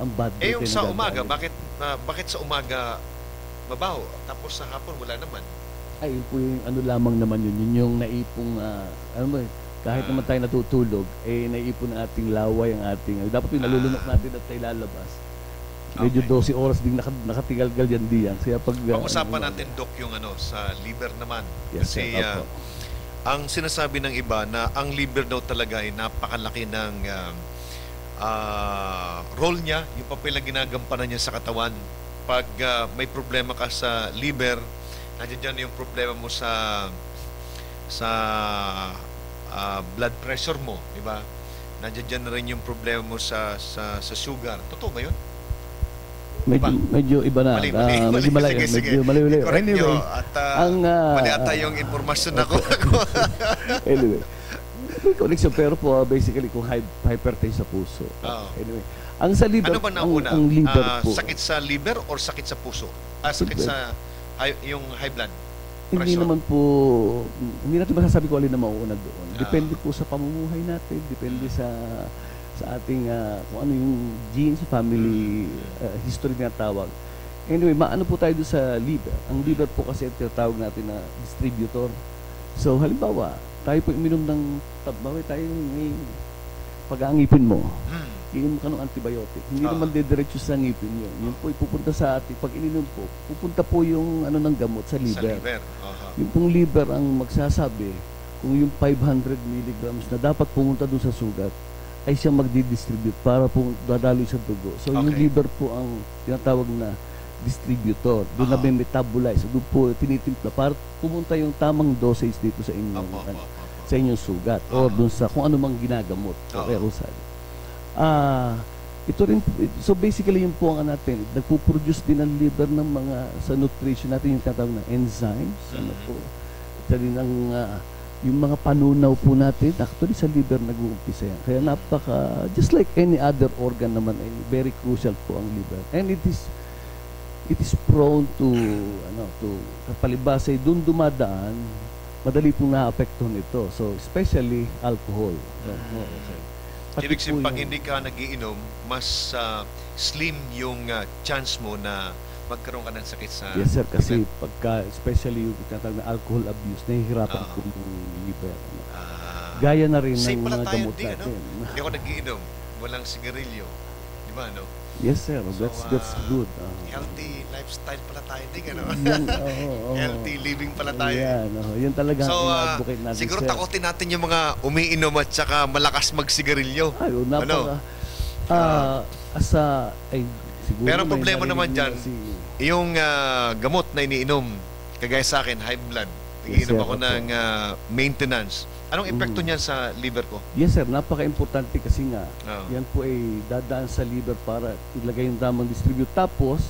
ang bad breath. Yung sa umaga, bakit sa umaga mabaho, tapos sa hapon wala naman? Yun po yung lamang naman yun. Yun yung naipong, kahit naman tayo natutulog, naiipon ang ating laway, ang ating, dapat yung nalulunok natin at tayo lalabas. Medyo 12 oras din nakatigal-gal yan diyan. Kaya pag... Pag-usapan natin, Doc, yung sa liver naman. Yes, kasi ang sinasabi ng iba na ang liver daw talaga ay napakalaki ng role niya, yung papel na ginagampanan niya sa katawan. Pag may problema ka sa liver, nandiyan dyan yung problema mo sa blood pressure mo, di ba? Nandiyan dyan na rin yung problema mo sa sugar. Totoo ba yun? Medyo iba na. Medyo malayo. Medyo malayo. Correct Anyway, nyo. At mali ata yung informasyon na ko. Anyway, may connection pero po basically kung hypertension sa puso. Anyway, ang sa liver, ano ba nauna? ang liver po. Sakit sa liver or sakit sa puso? Sakit sa yung high blood pressure? Hindi naman po, hindi natin masasabi ko alin na mauuna doon. Depende po sa pamumuhay natin, depende sa ating kung ano yung genes, family history na tawag. Anyway, maano po tayo doon sa liver. Ang liver po kasi tinatawag natin na distributor. So, halimbawa, tayo po uminom ng tabaway, tayo may pag-aangipin mo. Iinom ka ng antibiotic. Hindi naman dediretso sa ngipin yun. Yun po ipupunta sa ating, pag ininom po, pupunta po yung ng gamot sa liver. Sa liver. Yung pong liver ang magsasabi kung yung 500 milligrams na dapat pumunta doon sa sugat ay siya magdi-distribute para po dadaloy sa dugo. So, yung liver po ang tinatawag na distributor. Doon na may metabolize. Doon po tinitimpla para pumunta yung tamang dosage dito sa inyong sa inyong sugat o doon sa kung ano mang ginagamot o aerosol. Ito rin, so basically yun po ang natin, nagpo-produce din ang liver ng mga sa nutrition natin yung tinatawag na enzymes. Ito rin ang yung mga panunaw po natin, actually sa liver nag-uumpisa yan. Kaya just like any other organ naman, ay very crucial po ang liver. And it is prone to palibasa, doon dumadaan, madali pong na-apektuhan ito. So, especially alcohol. Okay. pati Ibig sabihin, po pag yung- hindi ka nagiinom, mas slim yung chance mo na magkaroon ka ng sakit sa Yes sir, kasi liver. pagka, especially yung tinatawag na alcohol abuse, nahihirapan Oo. po yung liver. Ah, Gaya na rin Same ng pala mga tayo gamot din, ano? natin. Hindi ako nagiinom. Walang sigarilyo. Di ba, no? Yes sir, So, that's good. Healthy lifestyle pala tayo din, ano? Yan, oo. Healthy living pala tayo. Yan, yun talaga So, ang ina-advocate natin, siguro sir. takotin natin yung mga umiinom at saka malakas magsigarilyo. Ay, napaka, Ano? siguro Pero ang may problema narinig naman niyo dyan, kasi- Yung gamot na iniinom, kagaya sa akin, high blood. Yes, Nagiinom sir. ako ng maintenance. Anong epekto Mm. niyan sa liver ko? Yes sir, napaka-importante kasi nga, Oo. yan po ay dadaan sa liver para ilagay yung tamang distribute. Tapos,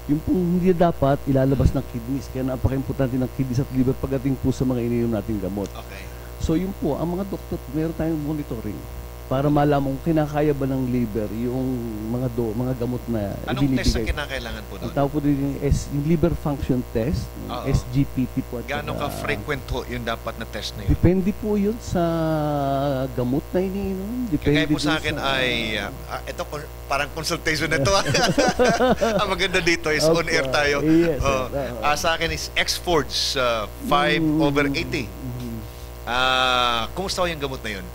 yung pong hindi dapat ilalabas ng kidneys. Kaya napaka-importante ng kidneys at liver pagdating po sa mga ininom nating gamot. Okay. So yun po, ang mga doktor, meron tayong monitoring para malaman kung kinakaya ba ng liver yung mga gamot na Anong test na ibinibigay. kinakailangan po Ang doon? tawag po din yung liver function test, yung Oo. SGPT po. At Gaano ka saka- frequent ho yung dapat na test na yun? Depende po yun sa gamot na iniinom. Depende Kagaya po sa dun akin ay, ito parang consultation na to. Ang maganda dito is on air tayo. Yes, Oh, sa akin is X-Forge 5/80. Kumusta ho yung gamot na yun?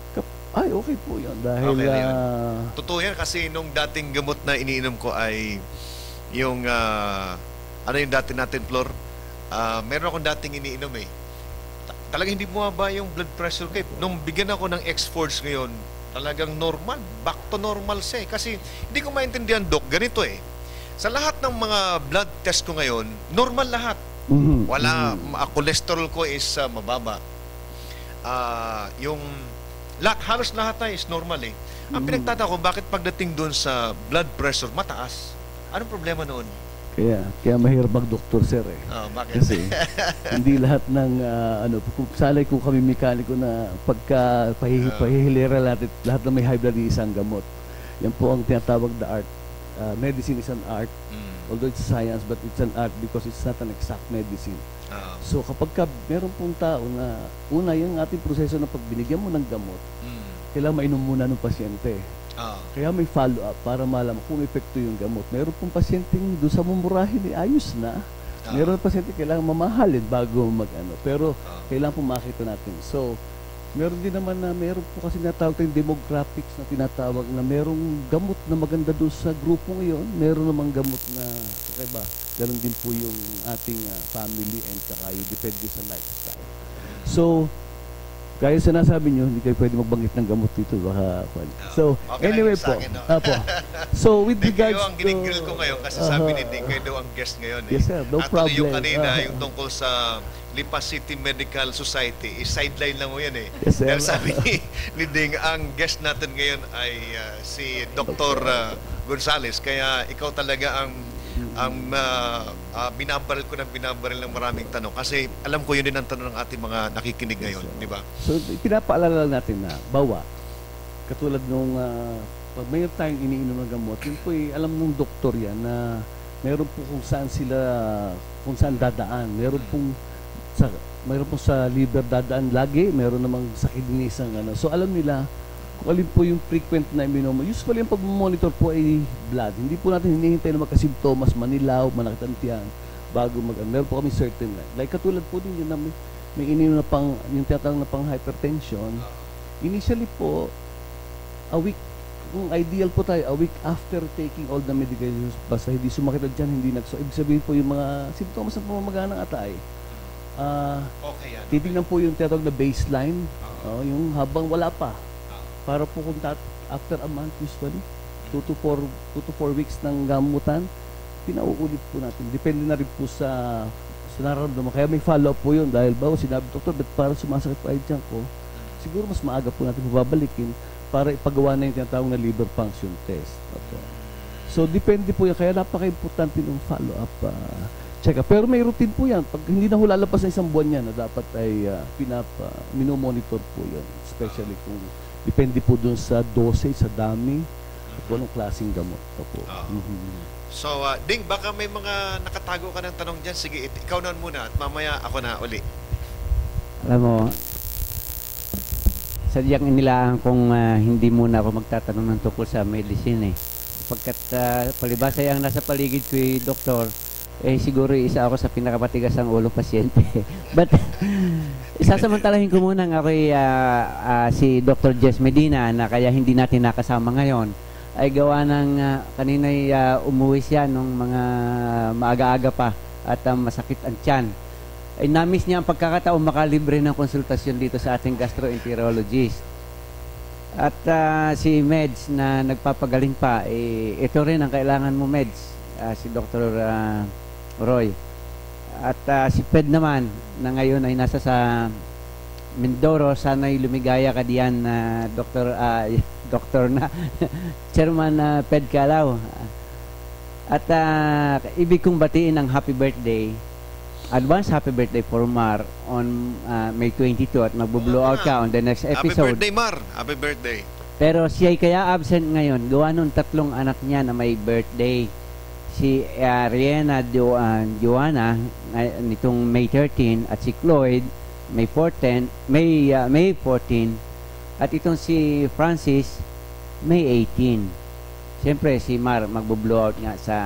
Ay, okay po yun. Dahil, Okay na yun. Totoo yan kasi nung dating gamot na iniinom ko ay yung, ano yung dati natin, Flor? Meron akong dating iniinom eh. Talagang hindi bumaba yung blood pressure ko eh. Nung bigyan ako ng X-Force ngayon, talagang normal. Back to normal siya eh. Kasi hindi ko maintindihan, Doc, ganito eh. Sa lahat ng mga blood test ko ngayon, normal lahat. mhm, Wala, mhm. cholesterol ko is mababa. Yung halos lahat na is normal eh. Ang pinagtataka ko, bakit pagdating doon sa blood pressure, mataas? Anong problema noon? Kaya mahirap mag-doktor, sir eh. Bakit? Kasi hindi lahat ng kung salay kung kami mekaniko na pagka pahihilera lahat na may high blood isang gamot. Yan po ang tinatawag na art. Medicine is an art, although it's science, but it's an art because it's not an exact medicine. So kapag meron pong tao na una yung ating proseso na pag binigyan mo ng gamot, kailangan mainom muna ng pasyente. Kaya may follow-up para malaman kung epekto yung gamot. Meron pong pasyenteng doon sa mumurahin ayos na. Meron ng pasyente kailangan mamahalin bago Pero kailangan po makita natin. So, meron din naman na meron po kasi natawag tayong demographics na tinatawag na merong gamot na maganda doon sa grupong iyon. Meron namang gamot na kakaiba. Ganon din po yung ating family and saka yung depende sa lifestyle. So, gaya sinasabi nyo, hindi kayo pwede magbanggit ng gamot dito. Baka, so, Okay lang anyway yun sa po. akin, no? Apo. So, with Hindi regards kayo ang ginigrill ko ngayon kasi sabi ni Ding, kayo daw ang guest ngayon eh. Yes, sir. No At tuloy yung problem. kanina, yung tungkol sa Lipa City Medical Society, sideline lang mo yan eh. Yes, sir. Pero sabi ni Ding, ang guest natin ngayon ay si Dr. Gonzales. Kaya ikaw talaga ang binabaril ko ng binabaril ng maraming tanong. Kasi alam ko yun din ang tanong ng ating mga nakikinig ngayon, di ba? So, pinapaalala natin na, katulad nung, pag mayroon tayong iniinom ng gamot, yun po alam nung doktor yan na meron po kung saan dadaan. Meron pong sa liver dadaan lagi, meron namang sa kidneys ang So, alam nila kung alin po yung frequent na iminoma. Usually, yung pag-monitor po ay blood. Hindi po natin hinihintay na magkasimptomas, manilaw, manakit ang tiyan, bago meron po kami certain like katulad po din yun na may ininom na yung tinatawag na pang hypertension. Initially po, a week, kung ideal po tayo, a week after taking all the medications, basta hindi sumakit ang tiyan, hindi ibig sabihin po yung mga simptomas ng pamamaga ng atay. Okay yan. Titignan po yung tinatawag na baseline, yung habang wala pa. Para po kung after a month usually, 2 to 4 weeks ng gamutan, pinauulit po natin. Depende na rin po sa nararamdaman. Kaya may follow-up po yun dahil sinabi, doktor, ba't parang sumasakit pa yung tiyan ko? Siguro mas maaga po natin babalikin para ipagawa na yung tinatawag na liver function test. So, depende po yan. Kaya napaka-importante ng follow-up check-up. Pero may routine po yan. Pag hindi na lalabas na isang buwan yan, na dapat ay minomonitor po yun. Especially kung depende po dun sa dosage, sa dami, at kung anong klaseng gamot. So, Ding, baka may mga nakatago ka ng tanong dyan. Sige, ikaw na muna at mamaya ako na uli. Alam mo, sadyang inilaan kung hindi muna ako magtatanong ng tungkol sa medicine eh. Pagkat palibasa ang nasa paligid ko doktor, siguro isa ako sa pinakamatigas ang ulo pasyente. But isasamantalahin ko muna ng ako'y si Dr. Jess Medina na kaya hindi natin nakasama ngayon ay gawa ng kanina'y umuwi siya nung mga maaga-aga pa at masakit ang tiyan. Ay namiss niya ang pagkakataon makalibre ng konsultasyon dito sa ating gastroenterologist. At si Meds na nagpapagaling pa, ito rin ang kailangan mo, Meds, si Dr. Roy. At si Ped naman na ngayon ay nasa sa Mindoro, sana'y lumigaya ka diyan na doktor na Chairman Ped Calao. At ibig kong batiin ang happy birthday, advance happy birthday for Mar on May 22 at magbo-blow out ka on the next episode. Happy birthday, Mar! Happy birthday! Pero siya ay kaya absent ngayon, gawa nung 3 anak niya na may birthday. Si Rihanna Joanna nitong May 13 at si Cloyd May 14, May 14 at itong si Francis May 18. Siyempre si Mar magbo-blow out nga sa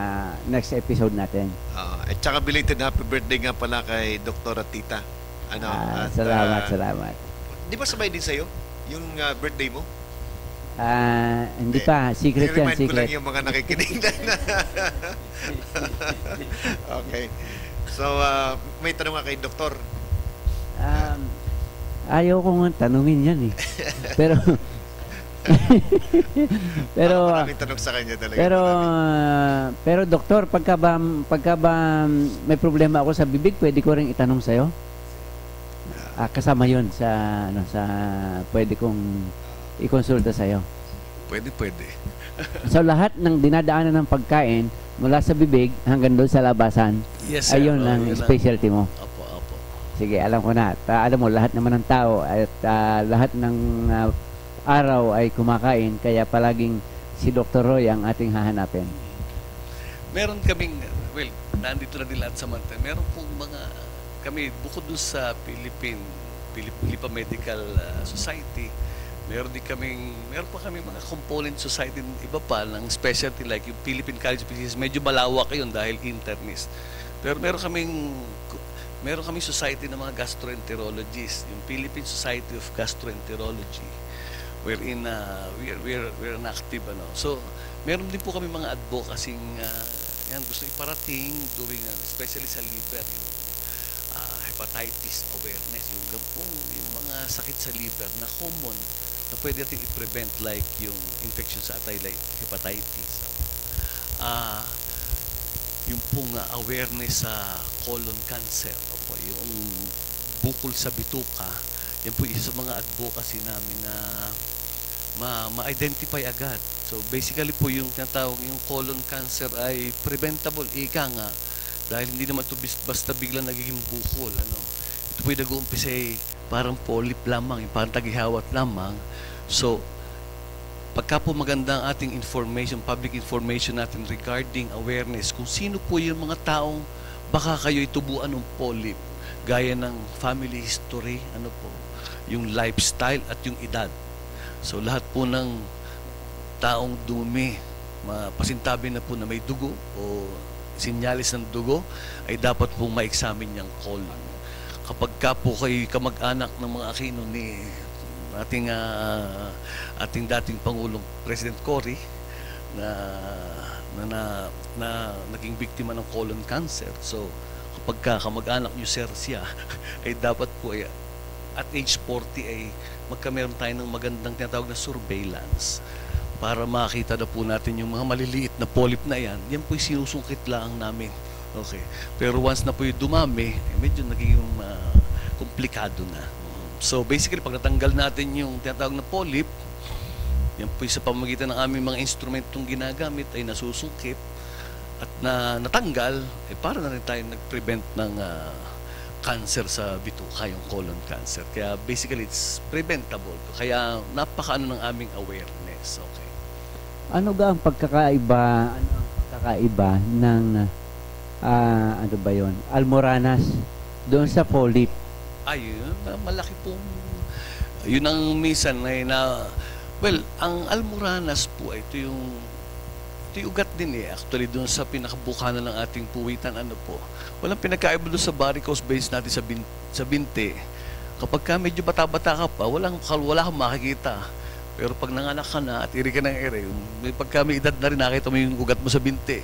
next episode natin. At saka belated happy birthday nga pala kay Dr. Tita. Salamat. Di ba sabay din sa'yo yung birthday mo? Hindi pa. Secret yan, I-remind ko secret. lang yung mga nakikinig. Okay. So, may tanong nga kay Doktor. Ayaw ko nga tanungin yan eh. Pero maraming tanong sa kanya talaga. Pero doktor, pagka ba may problema ako sa bibig, pwede ko ring itanong sa'yo? Kasama yun sa pwede kong ikonsulta sa'yo. Pwede. So lahat ng dinadaanan ng pagkain mula sa bibig hanggang doon sa labasan, Yes, sir. ayun ang specialty mo. Opo. Sige, alam ko na. Alam mo, lahat naman ng tao at lahat ng araw ay kumakain, kaya palaging si Dr. Roy ang ating hahanapin. Meron kaming, nandito na din lahat sa Manta. Meron pong kami, bukod dun sa Philippine Medical Society, meron pa kami mga component society, iba pa, ng specialty like yung Philippine College of Physicians. Medyo malawak yun dahil internist. Pero meron kami society ng mga gastroenterologists, yung Philippine Society of Gastroenterology, wherein we're an active So meron din po kami mga advocacy yan gusto iparating during especially sa liver, hepatitis awareness, yung mga sakit sa liver na common na pwede natin i-prevent like yung infection sa atay like hepatitis. Yung pong awareness sa colon cancer, yung bukol sa bituka, yan po isa sa mga advocacy namin na ma-identify agad. So basically po yung tinatawag yung colon cancer ay preventable, ika nga, dahil hindi naman ito basta bigla nagiging bukol. Ito po yung nag-uumpisa parang polyp lamang, yung parang tagihawat lamang. So pagka po maganda ang ating information, public information natin regarding awareness, kung sino po yung mga taong baka kayo itubuan ng polyp, gaya ng family history, yung lifestyle at yung edad. So lahat po ng taong dumi, pasintabi na po na may dugo o sinyalis ng dugo, ay dapat po ma-examine niyang colon. Kapag ka po kayo kamag-anak ng mga akino ni ating dating Pangulong President Cory na naging biktima ng colon cancer. So kapag kamag-anak niyo siya ay dapat po at age 40 ay magkameron tayo ng magandang tinatawag na surveillance para makita na po natin yung mga maliliit na polyp na yan. Yan po yung sinusungkit lang namin. Okay. Pero once na po yung dumami, medyo naging komplikado na. So basically, pag natanggal natin yung tinatawag na polyp, yan po yung sa pamamagitan ng aming mga instrumentong ginagamit ay nasusungkit at natanggal, para na rin tayo nag-prevent ng cancer sa bituka, yung colon cancer. Kaya basically, it's preventable. Kaya napakaano ng aming awareness. Okay. Ano ga ang pagkakaiba ng almoranas doon sa polyp? Ayun, malaki pong Yun ang minsan ay well, ang almoranas po ay ito yung ugat din actually doon sa pinakabukanan ng ating puwitan. Walang pinagkaiba doon sa varicose veins natin sa binti. Kapag ka medyo bata-bata ka pa, wala kang makikita. Pero pag nanganak ka na at iri ka ng iri, pagka may edad na rin, nakita mo yung ugat mo sa binti.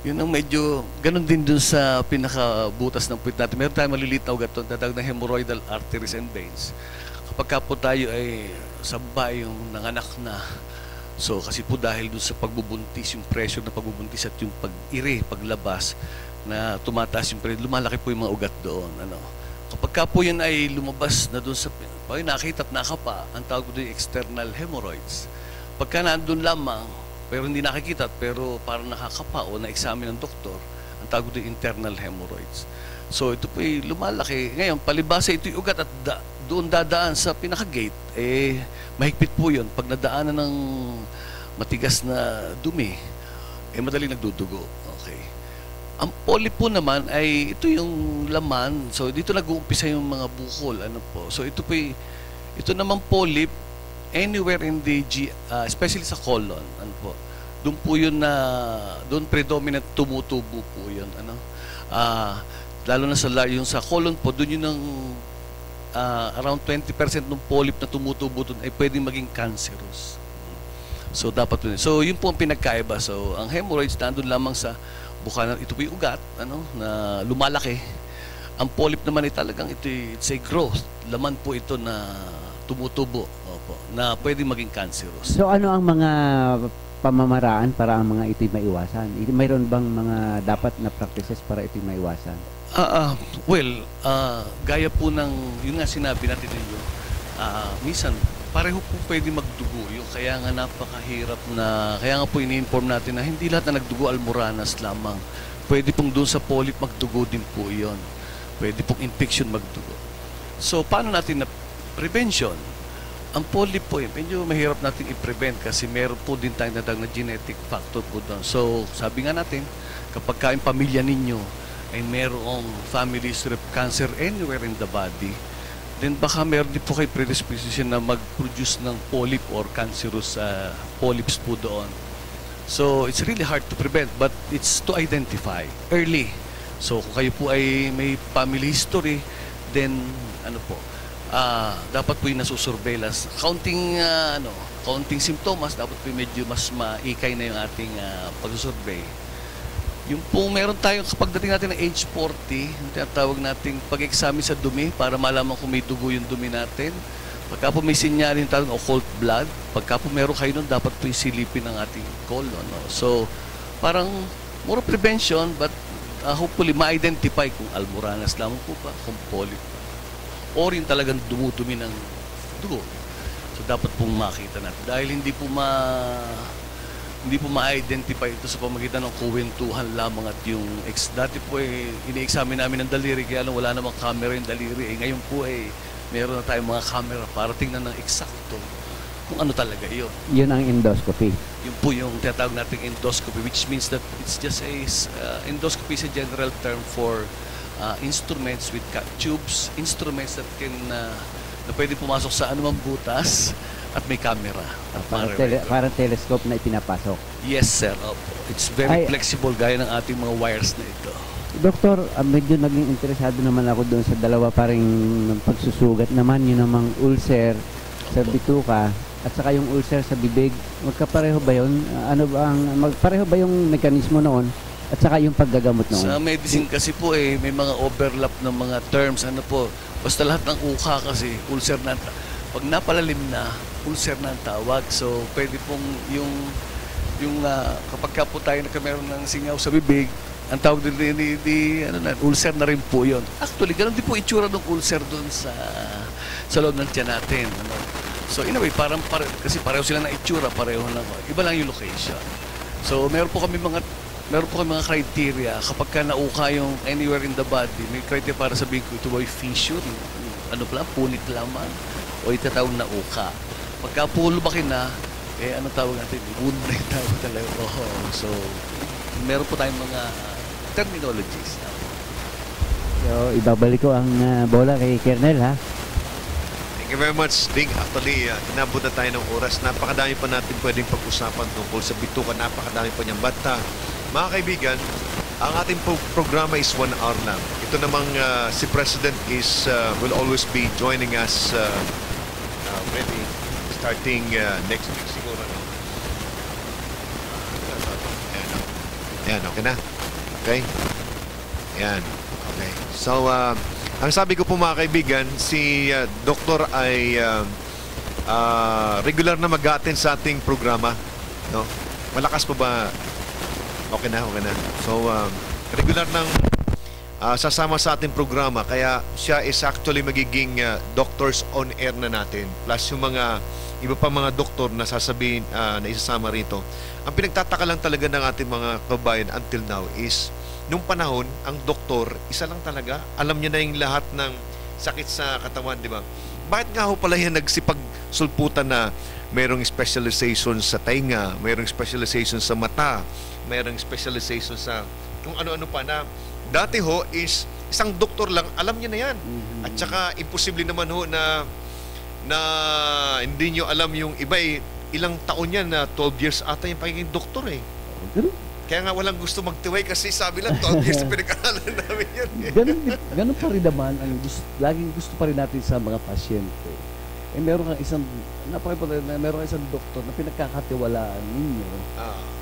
Yun ang medyo, ganun din doon sa pinakabutas ng puwit natin. Meron tayong maliliit na ugat doon, tatawag na hemorrhoidal arteries and veins. Kapag ka po tayo ay saba yung nanganak na, so kasi po dahil doon sa pagbubuntis, yung pressure na pagbubuntis at yung pag-iri, paglabas, na tumataas yung pressure, lumalaki po yung mga ugat doon. Kapag ka po yun ay lumabas na doon sa, pag nakita at nakapa, ang tawag doon yung external hemorrhoids. Pagka nandun lamang, pero hindi nakikita, pero parang nakakapa o na-examine ng doktor, ang tawag doon yung internal hemorrhoids. So ito po ay lumalaki. Ngayon, palibasa ito yung ugat at doon dadaan sa pinaka-gate, mahigpit po yun. Pag nadaanan ng matigas na dumi, madaling nagdudugo. Okay. Ang polyp po naman ay ito yung laman. So dito nag-uumpisa yung mga bukol. So ito po ito naman polyp anywhere in the especially sa colon. Doon po yun doon predominant tumutubo po yun. Lalo na yung sa colon po, doon yun ang around 20% ng polyp na tumutubo doon ay pwedeng maging cancerous. So dapat so yun po ang pinagkaiba. So ang hemorrhoids nandun lamang sa bukanan. Ito po yung ugat na lumalaki. Ang polyp naman ay talagang it's a growth. Laman po ito na tumutubo, na pwedeng maging cancerous. So ano ang mga pamamaraan para ang mga ito'y maiwasan? Mayroon bang mga dapat na practices para ito'y maiwasan? Gaya po ng, yun nga sinabi natin ninyo, minsan, pareho po pwede magdugo. Kaya nga napakahirap kaya nga po ini-inform natin na hindi lahat na nagdugo almoranas lamang. Pwede pong doon sa polyp magdugo din po yun. Pwede pong infection magdugo. So, paano natin na prevention? Ang polyp po, medyo mahirap natin i-prevent kasi meron po din tayong natag na genetic factor po doon. So, sabi nga natin, kapag kain pamilya ninyo, ay merong family history of cancer anywhere in the body, then baka meron din po kayo predisposition na mag-produce ng polyp or cancerous polyps po doon. So, it's really hard to prevent, but it's to identify early. So, kung kayo po ay may family history, then, dapat po yung nasusurveillance. Counting symptoms, dapat po medyo mas maikay na yung ating pagsusurvey. Yung po meron tayong kapag dating natin ng age 40, yung tinatawag nating pag-examine sa dumi para malaman kung may dugo yung dumi natin. Pagka po may sinyal yung tawag occult blood, pagka po meron kayo nun, dapat po yung silipin ng ating colon. So, parang more prevention, but hopefully ma-identify kung almoranas lamang po ba, kung polyp ba, or yung talagang dumudumi ng dugo. So, dapat pong makita natin. Dahil hindi po ma-identify ito sa pamagitan ng kuwentuhan lamang at yung dati po ini-examine namin ng daliri kaya lang wala namang camera yung daliri. Ngayon po meron na tayong mga camera para tingnan ng eksakto kung ano talaga yun. Yun ang endoscopy. Yun po yung tinatawag nating endoscopy, which means that it's just endoscopy is a general term for instruments with tubes, instruments that can na pwede pumasok sa anumang butas at may camera. Parang telescope na ipinapasok. Yes, sir. It's very flexible gaya ng ating mga wires na ito. Doktor, medyo naging interesado naman ako doon sa dalawa paring pagsusugat naman, yun namang ulcer sa bituka at saka yung ulcer sa bibig. Magkapareho ba yun? Magpareho ba yung mekanismo noon? At saka yung paggagamot noon? Sa medicine kasi po may mga overlap ng mga terms. Basta lahat ng uka kasi ulcer na. Pag napalalim na, ulcer na ang tawag. So, pwede pong kapag ka po tayo nagkameron ng singaw sa bibig, ang tawag din ulcer na rin po yun. Actually, ganun din po itsura ng ulcer doon sa loob ng tiyan natin. So, in a way, kasi pareho sila na itsura, pareho lang. Iba lang yung location. So, meron po kami mga criteria. Kapag ka nauka yung anywhere in the body, may criteria para sabihin ko, ito ba yung fissure? Punit lamang? O itatawag na uka. Pagka po lumaki na, anong tawag natin? Wound na yung tawag talaga. So, meron po tayong mga terminologies. So, ibabalik ko ang bola kay Kernel, ha? Thank Thank you very much, Ding. Actually, inabot na tayo ng oras. Napakadami pa natin pwedeng pag-usapan tungkol sa bituka. Napakadami pa niyan. But, mga kaibigan, ang ating programa is 1 hour lang. Ito namang si President will always be joining us maybe starting next week siguro. No? Ayan, okay na. Okay? Ayan. Okay. So, ang sabi ko po mga kaibigan, si Doktor ay regular na mag-attend sa ating programa. No? Malakas po ba? Okay na, okay na. So, regular nang sasama sa ating programa. Kaya siya is actually magiging doctors on air na natin. Plus yung mga iba pa mga doktor na sasabihin na isasama rito. Ang pinagtataka lang talaga ng ating mga kabayan until now is nung panahon, ang doktor, isa lang talaga. Alam niya na yung lahat ng sakit sa katawan, di ba? Bakit nga ho pala yan nagsipagsulputan na mayroong specialization sa tainga, mayroong specialization sa mata, mayroong specialization sa kung ano-ano pa na dati ho is isang doktor lang, alam niya na yan. At saka imposible naman ho na hindi nyo alam yung iba ilang taon yan na 12 years ata yung pagiging doktor eh. Kaya nga walang gusto magtiway kasi sabi lang 12 years na pinag-aralan namin yun. Ganun pa rin naman ang laging gusto pa rin natin sa mga pasyente. Meron kang isang doktor na pinagkakatiwalaan ninyo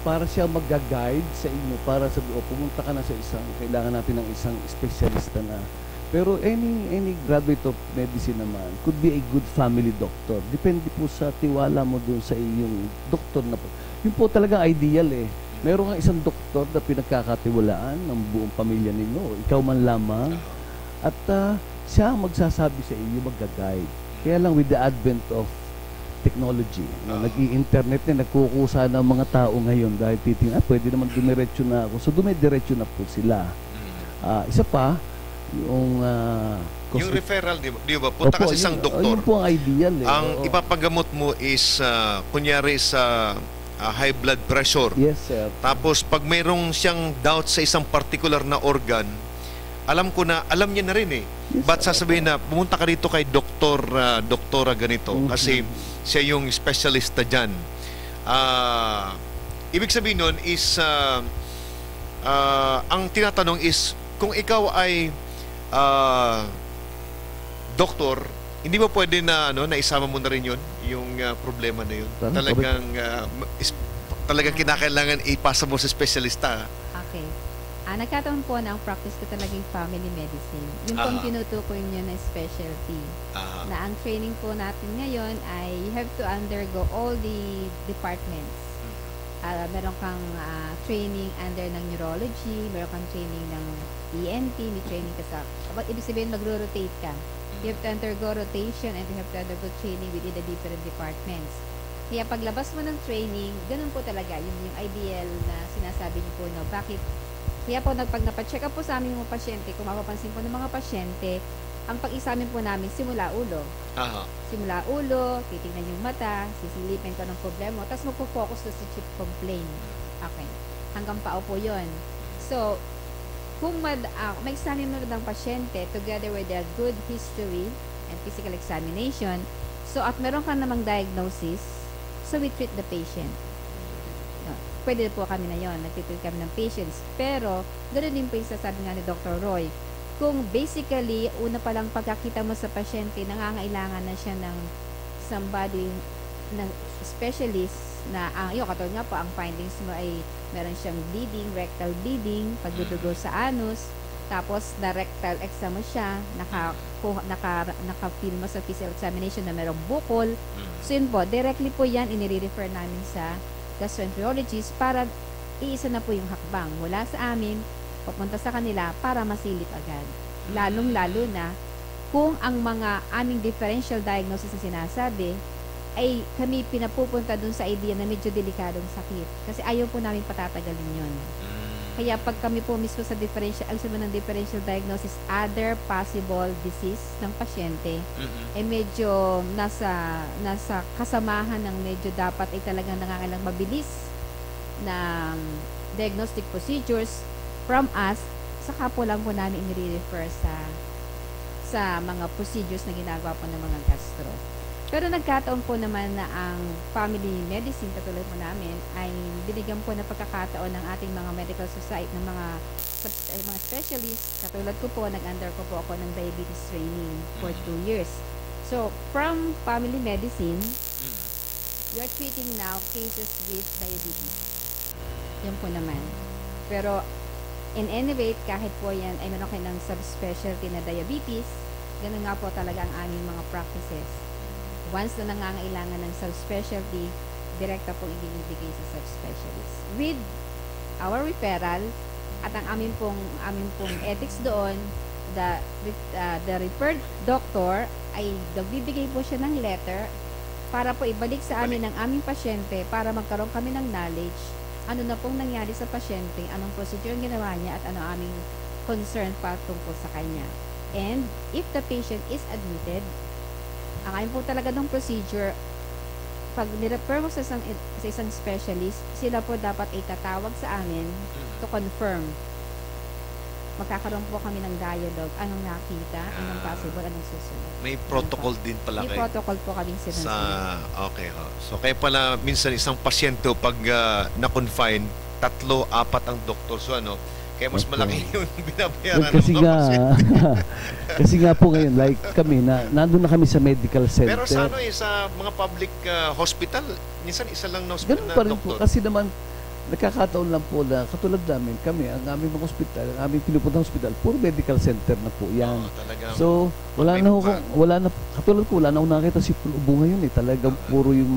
para siya mag-guide sa inyo para sabi, pumunta ka na sa kailangan natin ng isang specialista na. Pero any graduate of medicine naman could be a good family doctor. Depende po sa tiwala mo dun sa iyong doktor na po. Yun po talaga ideal eh. Meron kang isang doktor na pinagkakatiwalaan ng buong pamilya ninyo. Ikaw man lamang. At siya ang magsasabi sa iyo, mag-guide. Kaya lang with the advent of technology, nag-i-internet na, nagkukusa ng mga tao ngayon dahil titingnan, pwede naman dumiretso na ako. So dumidiretso na po sila. Isa pa, yung referral, di ba? Punta ka sa isang doktor. Yun po ang ideal eh. Ang ipapagamot mo is, kunyari sa high blood pressure. Yes, sir. Tapos pag mayroong siyang doubt sa isang particular na organ, alam niya na rin eh. Yes, Ba't sasabihin na pumunta ka dito kay doktora ganito kasi siya yung specialista dyan. Ibig sabihin nun is ang tinatanong is kung ikaw ay doktor, hindi ba pwede na naisama mo na rin yun, yung problema na yun? Talagang kinakailangan ipasa mo sa specialista. Okay. Nagkataon po na ang practice ko talagang family medicine. Yung pong tinutukoy niyo na specialty. Na ang training po natin ngayon ay you have to undergo all the departments. Meron kang training under ng neurology, meron kang training ng ENT, may training ka sa, ibig sabihin magro-rotate ka. You have to undergo rotation and you have to undergo training within the different departments. Kaya paglabas mo ng training, ganun po talaga, yung ideal na sinasabi niyo po, no, bakit? Kaya po, pag napacheck up po sa aming mga pasyente, kung mapapansin po ng mga pasyente, ang pag-examine po namin simula ulo. Simula ulo, titingnan yung mata, sisilipin ko ng problema, tapos magpo-focus sa chief complaint. Okay. Hanggang pao po yun. So, kung may-examine mo ng pasyente together with a good history and physical examination, so at meron ka namang diagnosis, so we treat the patient. Pwede po kami na yon, nagtitreat kami ng patients. Pero, ganoon din po yung sasabi nga ni Dr. Roy. Kung basically, una pa lang pagkakita mo sa pasyente, nangangailangan na siya ng somebody na specialist na, katulad nga po, ang findings mo ay meron siyang bleeding, rectal bleeding, pagdudugo sa anus, tapos na rectal exam mo siya, naka-feel mo sa physical examination na merong bukol. So yun po, directly po yan, inire-refer namin sa gastroenterologist para iisa na po yung hakbang mula sa amin, papunta sa kanila para masilip agad. Lalong-lalo na kung ang mga aming differential diagnosis na sinasabi ay kami pinapupunta dun sa idea na medyo delikadong sakit. Kasi ayaw po namin patatagalin yun. Kaya pag kami po mismo sa differential diagnosis, other possible disease ng pasyente, ay medyo nasa kasamahan ng medyo dapat ay talagang nangangailangang mabilis na diagnostic procedures from us, saka po lang po namin i-refer sa mga procedures na ginagawa po ng mga gastro. Pero nagkataon po naman na ang family medicine, katulad po namin, ay binigyan po ng pagkakataon ng ating mga medical society, ng mga specialists. Katulad ko po, nag-under ko po ako ng diabetes training for 2 years. So, from family medicine, we are treating now cases with diabetes. Yan po naman. Pero, in any rate, kahit po yan ay meron kayo ng subspecialty na diabetes, ganun nga po talaga ang aming mga practices. Once na nangangailangan ng subspecialty, direkta pong ibinibigay sa subspecialist. With our referral at ang aming pong ethics doon, the referred doctor ay nagbibigay po siya ng letter para po ibalik sa amin ng aming pasyente para magkaroon kami ng knowledge ano na pong nangyari sa pasyente, anong procedure ang ginawa niya at ano aming concern pa tungkol sa kanya. And if the patient is admitted, ang ayon po talaga ng procedure, pag nirefer mo sa isang specialist, sila po dapat ay tatawag sa amin to confirm. Magkakaroon po kami ng dialogue, anong nakita, anong possible, anong susunod. May protocol din pala May kayo. protocol po kami sinusunod. Okay ho. So kaya pala minsan isang pasyente pag na-confine, 3-4 ang doktor. So kaya mas malaki yung binabayaran Kasi ng mga nga, pasyente. kasi nga po ngayon, like kami, nandun na kami sa medical center. Pero sa sa mga public hospital, minsan isa lang na hospital Ganun na pa rin po. doktor. Kasi naman, nakakataon lang po na katulad namin, kami, ang aming mga hospital, ang aming pinupuntang hospital, puro medical center na po yan. Talagang, So, katulad ko, wala na akong nakita si Pulubo ngayon eh. Talagang puro yung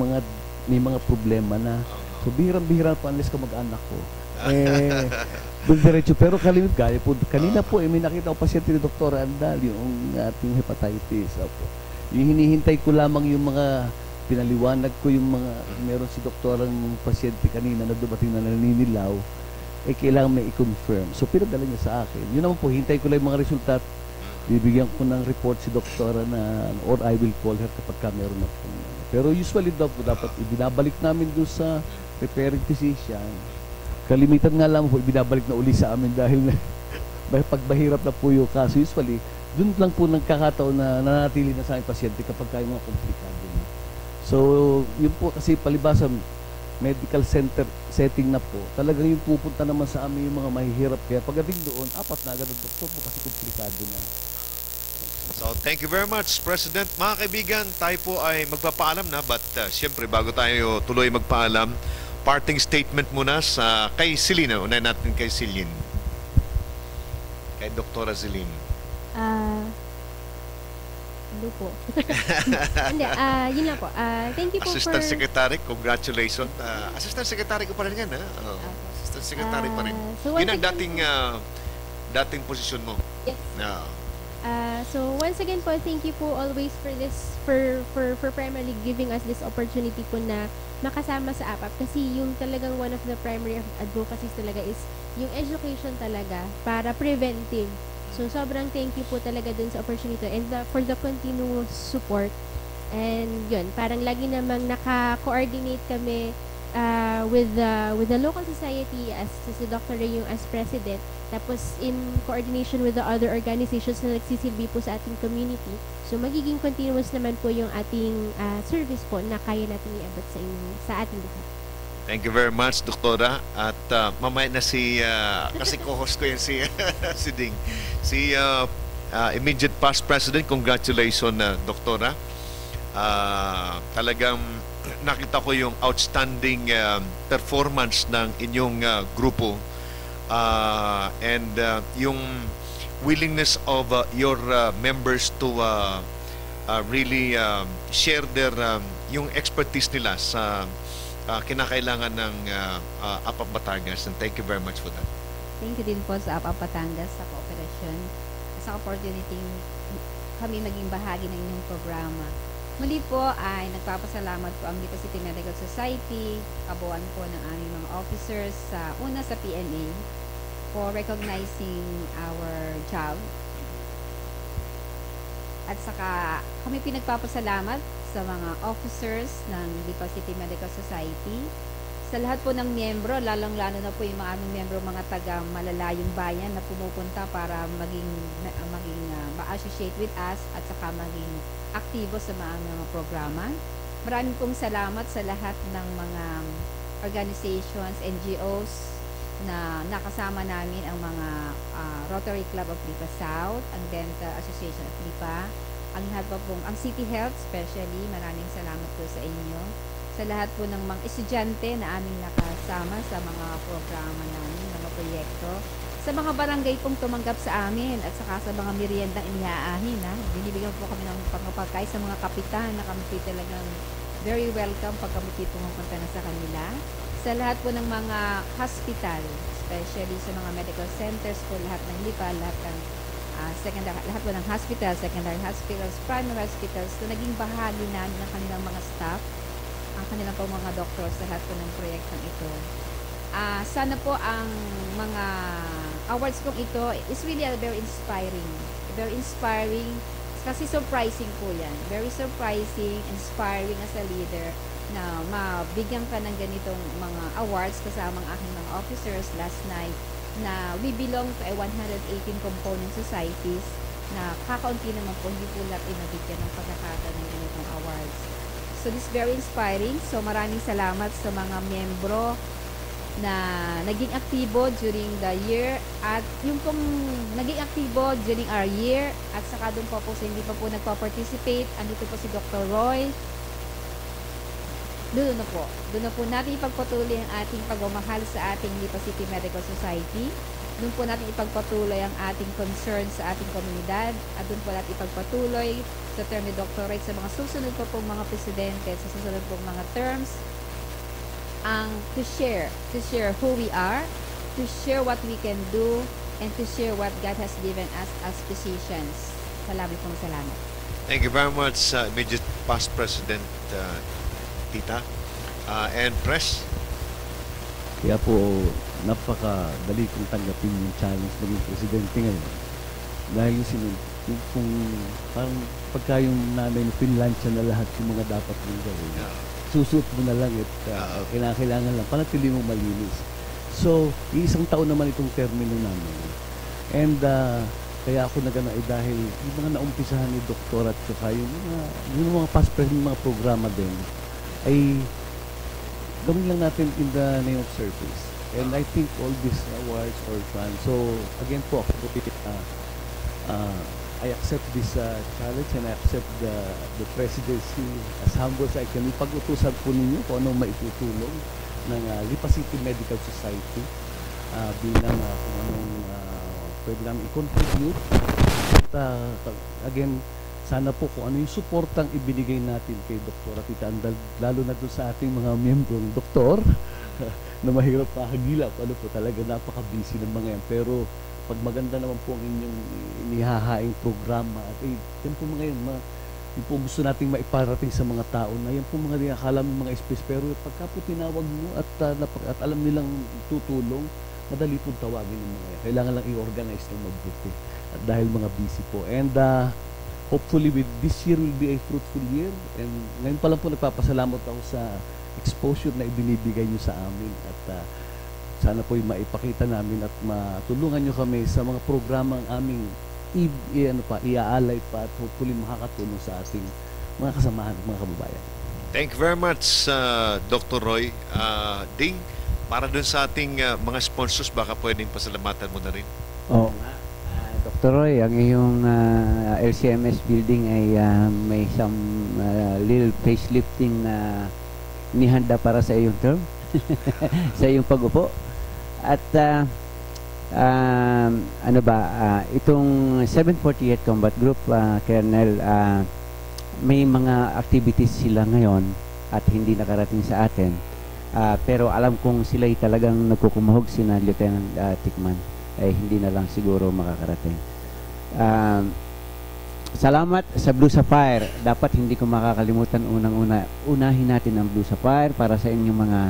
may mga problema na. So, bihirang-bihira po unless ka mag-anak ko. Doon diretso. Pero gaya po, kanina po, may nakita ko pasyente ni Dr. Andal, yung ating hepatitis. Opo. Yung hinihintay ko lamang yung mga pinaliwanag ko yung mga meron si doktorang pasyente kanina na dumating na naninilaw, kailangan may i-confirm. So, pinadala niya sa akin. Yun naman po, hintay ko lang yung mga resulta. Bibigyan ko ng report si doktora na, or I will call her kapag meron na po. Pero usually dapat ibinabalik namin doon sa referring physician. Kalimitan nga lang po, ibinabalik na uli sa amin dahil pagbahirap na po yung kaso. Usually, doon lang po nagkakataon na nanatili na sa aming pasyente kapag kayo mga komplikado na. So, yun po kasi palibasa medical center setting na po, talagang yung pupunta naman sa amin yung mga mahihirap. Kaya pagdating doon, 4 na agad ang doktor po kasi komplikado na. So, thank you very much, President. Mga kaibigan, tayo po ay magpapaalam na, but siyempre, bago tayo tuloy magpaalam, parting statement muna kay Celine. Unahin natin kay Celine. Kay Dr. Celine. Ano po? Hindi, yun lang po. Thank you po Assistant for... Secretary, congratulations. Assistant Secretary ko pa rin yan, ha? Assistant Secretary pa rin. So Yun once ang again, dating posisyon mo. yes. So once again po, thank you po always for this, for primarily giving us this opportunity po na makasama sa APAP. Kasi yung talagang one of the primary advocacies talaga is yung education talaga para preventive. So, sobrang thank you po talaga dun sa opportunity and for the continuous support. And yun, parang lagi namang naka-coordinate kami with the local society as si Dr. Ray yung as president. Tapos, in coordination with the other organizations na nagsisilbi po sa ating community. So, magiging continuous naman po yung ating service po na kaya natin iabot sa ating lahat. Thank you very much, Doktora. At mamaya na kasi co-host ko yan si Ding. Si immediate past president, congratulations, Doktora. Talagang nakita ko yung outstanding performance ng inyong grupo and yung willingness of your members to really share their yung expertise nila sa kinakailangan ng APAP Batangas, and thank you very much for that. Thank you din po sa APAP Batangas sa cooperation, sa opportunity kami maging bahagi ng inyong programa. Muli po ay nagpapasalamat po ang Lipa City Medical Society, kabuuan po ng aming mga officers sa PNA for recognizing our job. At saka kami pinagpapasalamat sa mga officers ng Lipa City Medical Society sa lahat po ng miyembro, lalong-lalo na po yung mga aming miyembro, mga taga malalayong bayan na pumupunta para maging ma-associate with us at saka maging aktibo sa mga programa. Maraming pong salamat sa lahat ng mga organizations, NGOs na nakasama namin, ang mga Rotary Club of Lipa South, ang Dental Association of Lipa, ang lahat po pong, ang City Health especially, maraming salamat po sa inyo. Sa lahat po ng mga estudyante na aming nakasama sa mga programa namin, mga proyekto, sa mga barangay pong tumanggap sa amin at saka sa mga meriendang inihaahin. Binibigyan po kami ng pagpapagkain sa mga kapitan na kami po talagang very welcome pag kami po pumupunta na sa kanila. Sa lahat po ng mga hospital, especially sa mga medical centers po, lahat ng Lipa, lahat po ng hospital, secondary hospitals, primary hospitals, na naging bahagi namin ng kanilang mga staff, ang kanilang po mga doctors sa lahat po ng proyektong ito. Sana po ang mga awards kong ito is really very inspiring. Very inspiring kasi surprising po yan. Very surprising, inspiring as a leader na mabigyan ka ng ganitong mga awards kasama ang aking mga officers last night na we belong to a 118 component societies na kakaunti naman po, hindi po lahat ay nabigyan ng pagkakataon ng ganitong awards. So this is very inspiring. So maraming salamat sa mga miyembro na naging aktibo during the year at yung pong naging aktibo during our year at saka doon po sa hindi pa po nagpa-participate, andito po si Dr. Roy. Doon na po natin ipagpatuloy ang ating pagmamahal sa ating Lipa City Medical Society. Doon po natin ipagpatuloy ang ating concern sa ating komunidad at doon po natin ipagpatuloy sa term ni Dr. Roy sa mga susunod po pong mga presidente, sa susunod pong mga terms, ang to share who we are, to share what we can do, and to share what God has given us as physicians. Salamat. Thank you very much, immediate past President Tita. And Pres? Kaya po, napakadali kong tanggapin yung challenge maging presidente ngayon. Dahil yung kung parang pagka yung nanay mo pinlansya na lahat yung mga dapat mong gawin. Susuot mo na lang at kailangan lang, panatili mong malinis. So, isang taon naman itong termino namin. And kaya ako nagana dahil yung mga naumpisahan ni Doktor at saka yung mga past present mga programa din ay gawin lang natin in the name of service. And I think all these awards are fun. So, again po, ako I accept this challenge and I accept the presidency as humble as I can. Pag-utusan po ninyo kung anong maitutulong ng Lipa City Medical Society bilang kung anong pwede namin i-contribute. Again, sana po kung ano yung suportang ibinigay natin kay Dr. Tita Andal, lalo na doon sa ating mga miyembrong doktor na mahirap pahagilap. Ano po talaga, napaka-busy ng mga yan. Pero pag maganda naman po ang inyong inihahaing programa at yan po mga yun, yung po gusto nating maiparating sa mga tao na yan po mga akala mo mga space, pero pagka po tinawag mo at alam nilang tutulong, madali pong tawagin yung mga yan. Kailangan lang i-organize ng mabuti at dahil mga busy po. And hopefully with this year will be a fruitful year, and ngayon pa lang po nagpapasalamat ako sa exposure na ibinibigay nyo sa amin at sana po yung maipakita namin at matulungan nyo kami sa mga programang aming iaalay pa at hopefully makakatulong sa ating mga kasamahan at mga kababayan. Thank you very much, Dr. Roy. Ding, para dun sa ating mga sponsors, baka pwedeng pasalamatan mo na rin. Oo nga. Dr. Roy, ang iyong LCMS building ay may some little facelifting na nihanda para sa iyong term, sa iyong pag-upo. At itong 748 Combat Group, Colonel, may mga activities sila ngayon at hindi nakarating sa atin. Pero alam kong sila'y talagang nagkukumahog sina Lieutenant Tikman. Hindi na lang siguro makakarating. Salamat sa Blue Sapphire. Dapat hindi ko makakalimutan unahin natin ang Blue Sapphire para sa inyong mga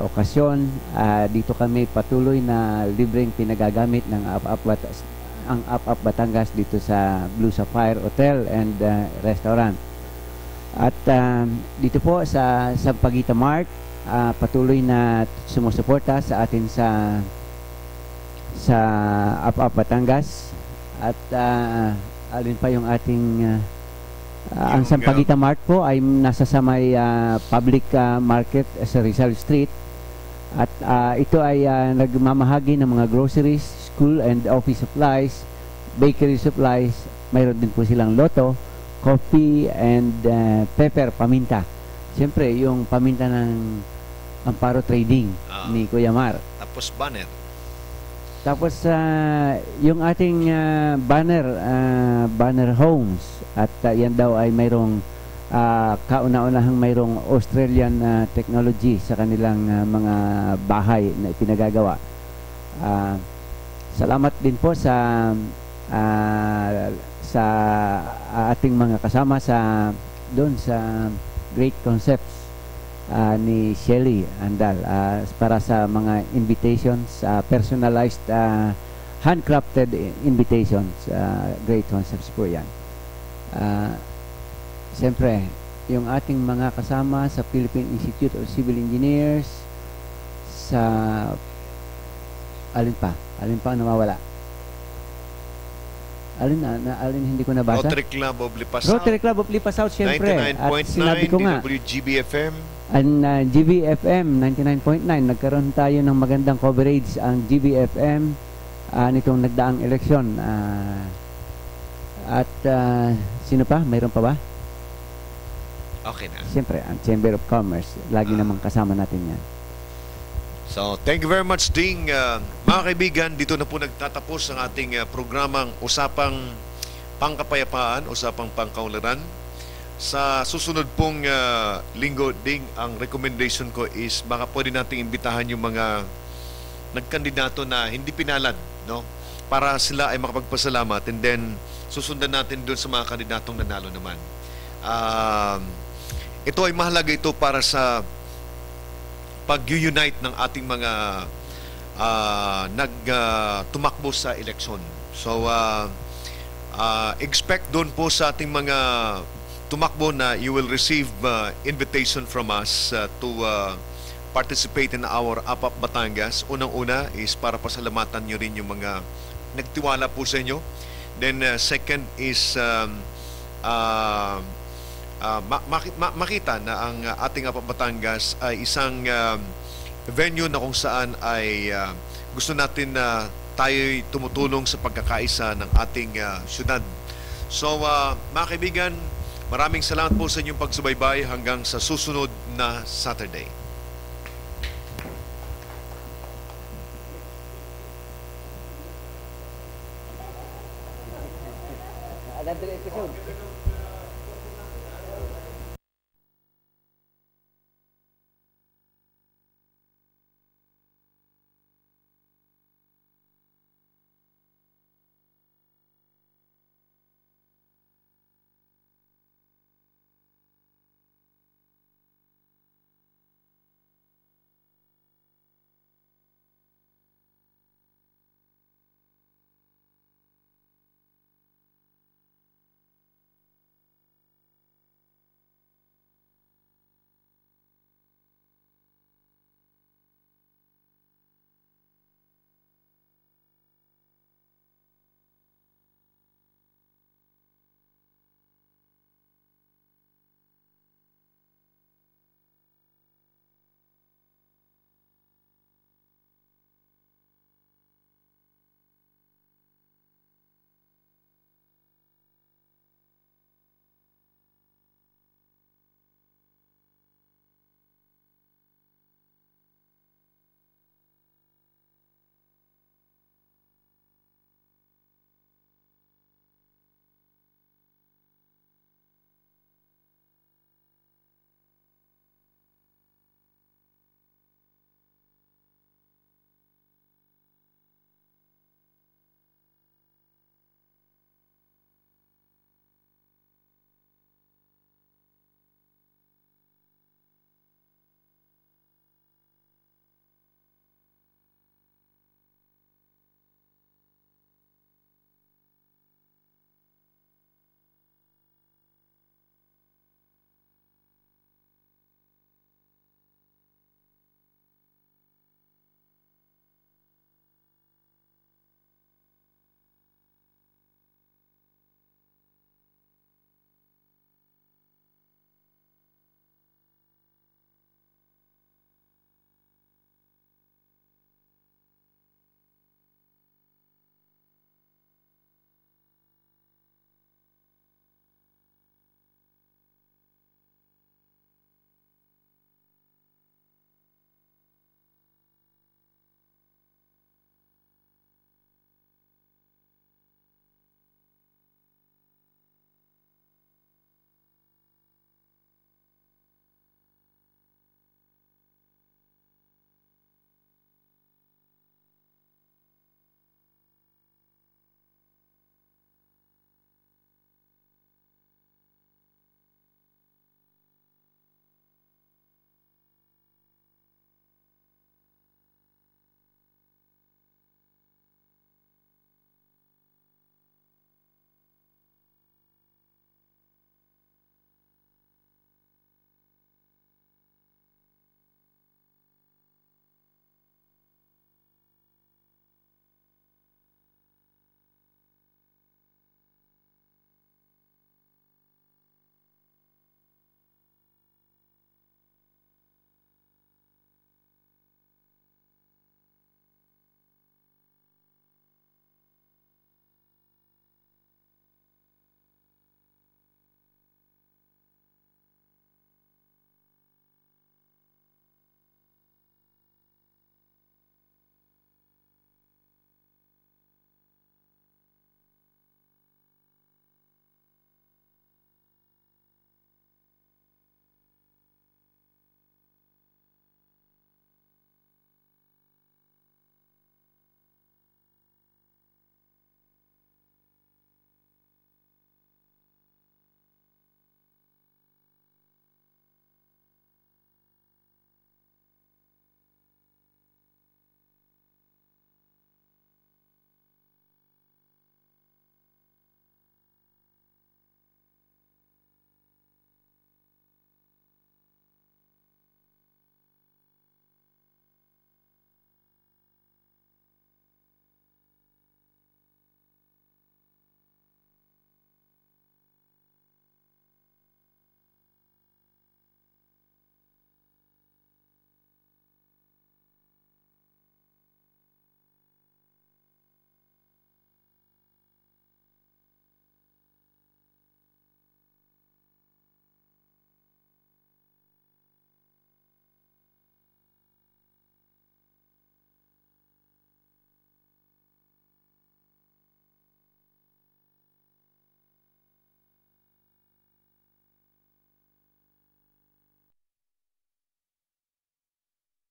okasyon. Dito kami patuloy na libreng pinagagamit ng Up Batangas dito sa Blue Sapphire Hotel and Restaurant. At dito po sa Sampaguita Mart, patuloy na sumusuporta sa atin sa Up Batangas at alin pa yung ating ang Yung, Sampaguita Mart po ay nasa sa may public market sa Rizal Street at ito ay nagmamahagi ng mga groceries, school and office supplies, bakery supplies. Mayroon din po silang loto, coffee and pepper, paminta. Siyempre yung paminta ng Amparo Trading ni Kuya Mar. Tapos banner. Tapos yung ating banner homes at yan daw ay mayroong kauna-unahang mayroong Australian technology sa kanilang mga bahay na ipinagagawa. Salamat din po sa ating mga kasama doon sa Great Concepts ni Shelly Andal para sa mga invitations, personalized handcrafted invitations. Great Concepts po yan. Siyempre yung ating mga kasama sa Philippine Institute of Civil Engineers, sa alin pa ang nawawala, alin hindi ko nabasa. Rotary Club of Lipa South. Rotary Club of Lipa South, siyempre. At 99.9 sinabi ko nga, DWGB-FM. ang GBFM 99.9, nagkaroon tayo ng magandang coverage ang GBFM nitong nagdaang eleksyon. At sino pa? Mayroon pa ba? Okay na. Siyempre, ang Chamber of Commerce. Lagi namang kasama natin yan. So, thank you very much, Ding. Mga kaibigan, dito na po nagtatapos ang ating programang Usapang Pangkapayapaan, Usapang Pangkaunlaran. Sa susunod pong linggo, Ding, ang recommendation ko is baka pwede nating imbitahan yung mga nagkandidato na hindi pinalad, no? Para sila ay makapagpasalamat, and then susundan natin doon sa mga kandidatong nanalo naman. Ito ay mahalaga ito para sa pag-unite ng ating mga tumakbo sa eleksyon. So, expect doon po sa ating mga tumakbo na you will receive invitation from us to participate in our APAP Batangas. Unang-una is para pasalamatan nyo rin yung mga nagtiwala po sa inyo. Then second is makita na ang ating APAP Batangas ay isang venue na kung saan ay gusto natin na tayo'y tumutulong sa pagkakaisa ng ating syudad. So, mga kaibigan, maraming salamat po sa inyong pagsubaybay hanggang sa susunod na Saturday. Another episode.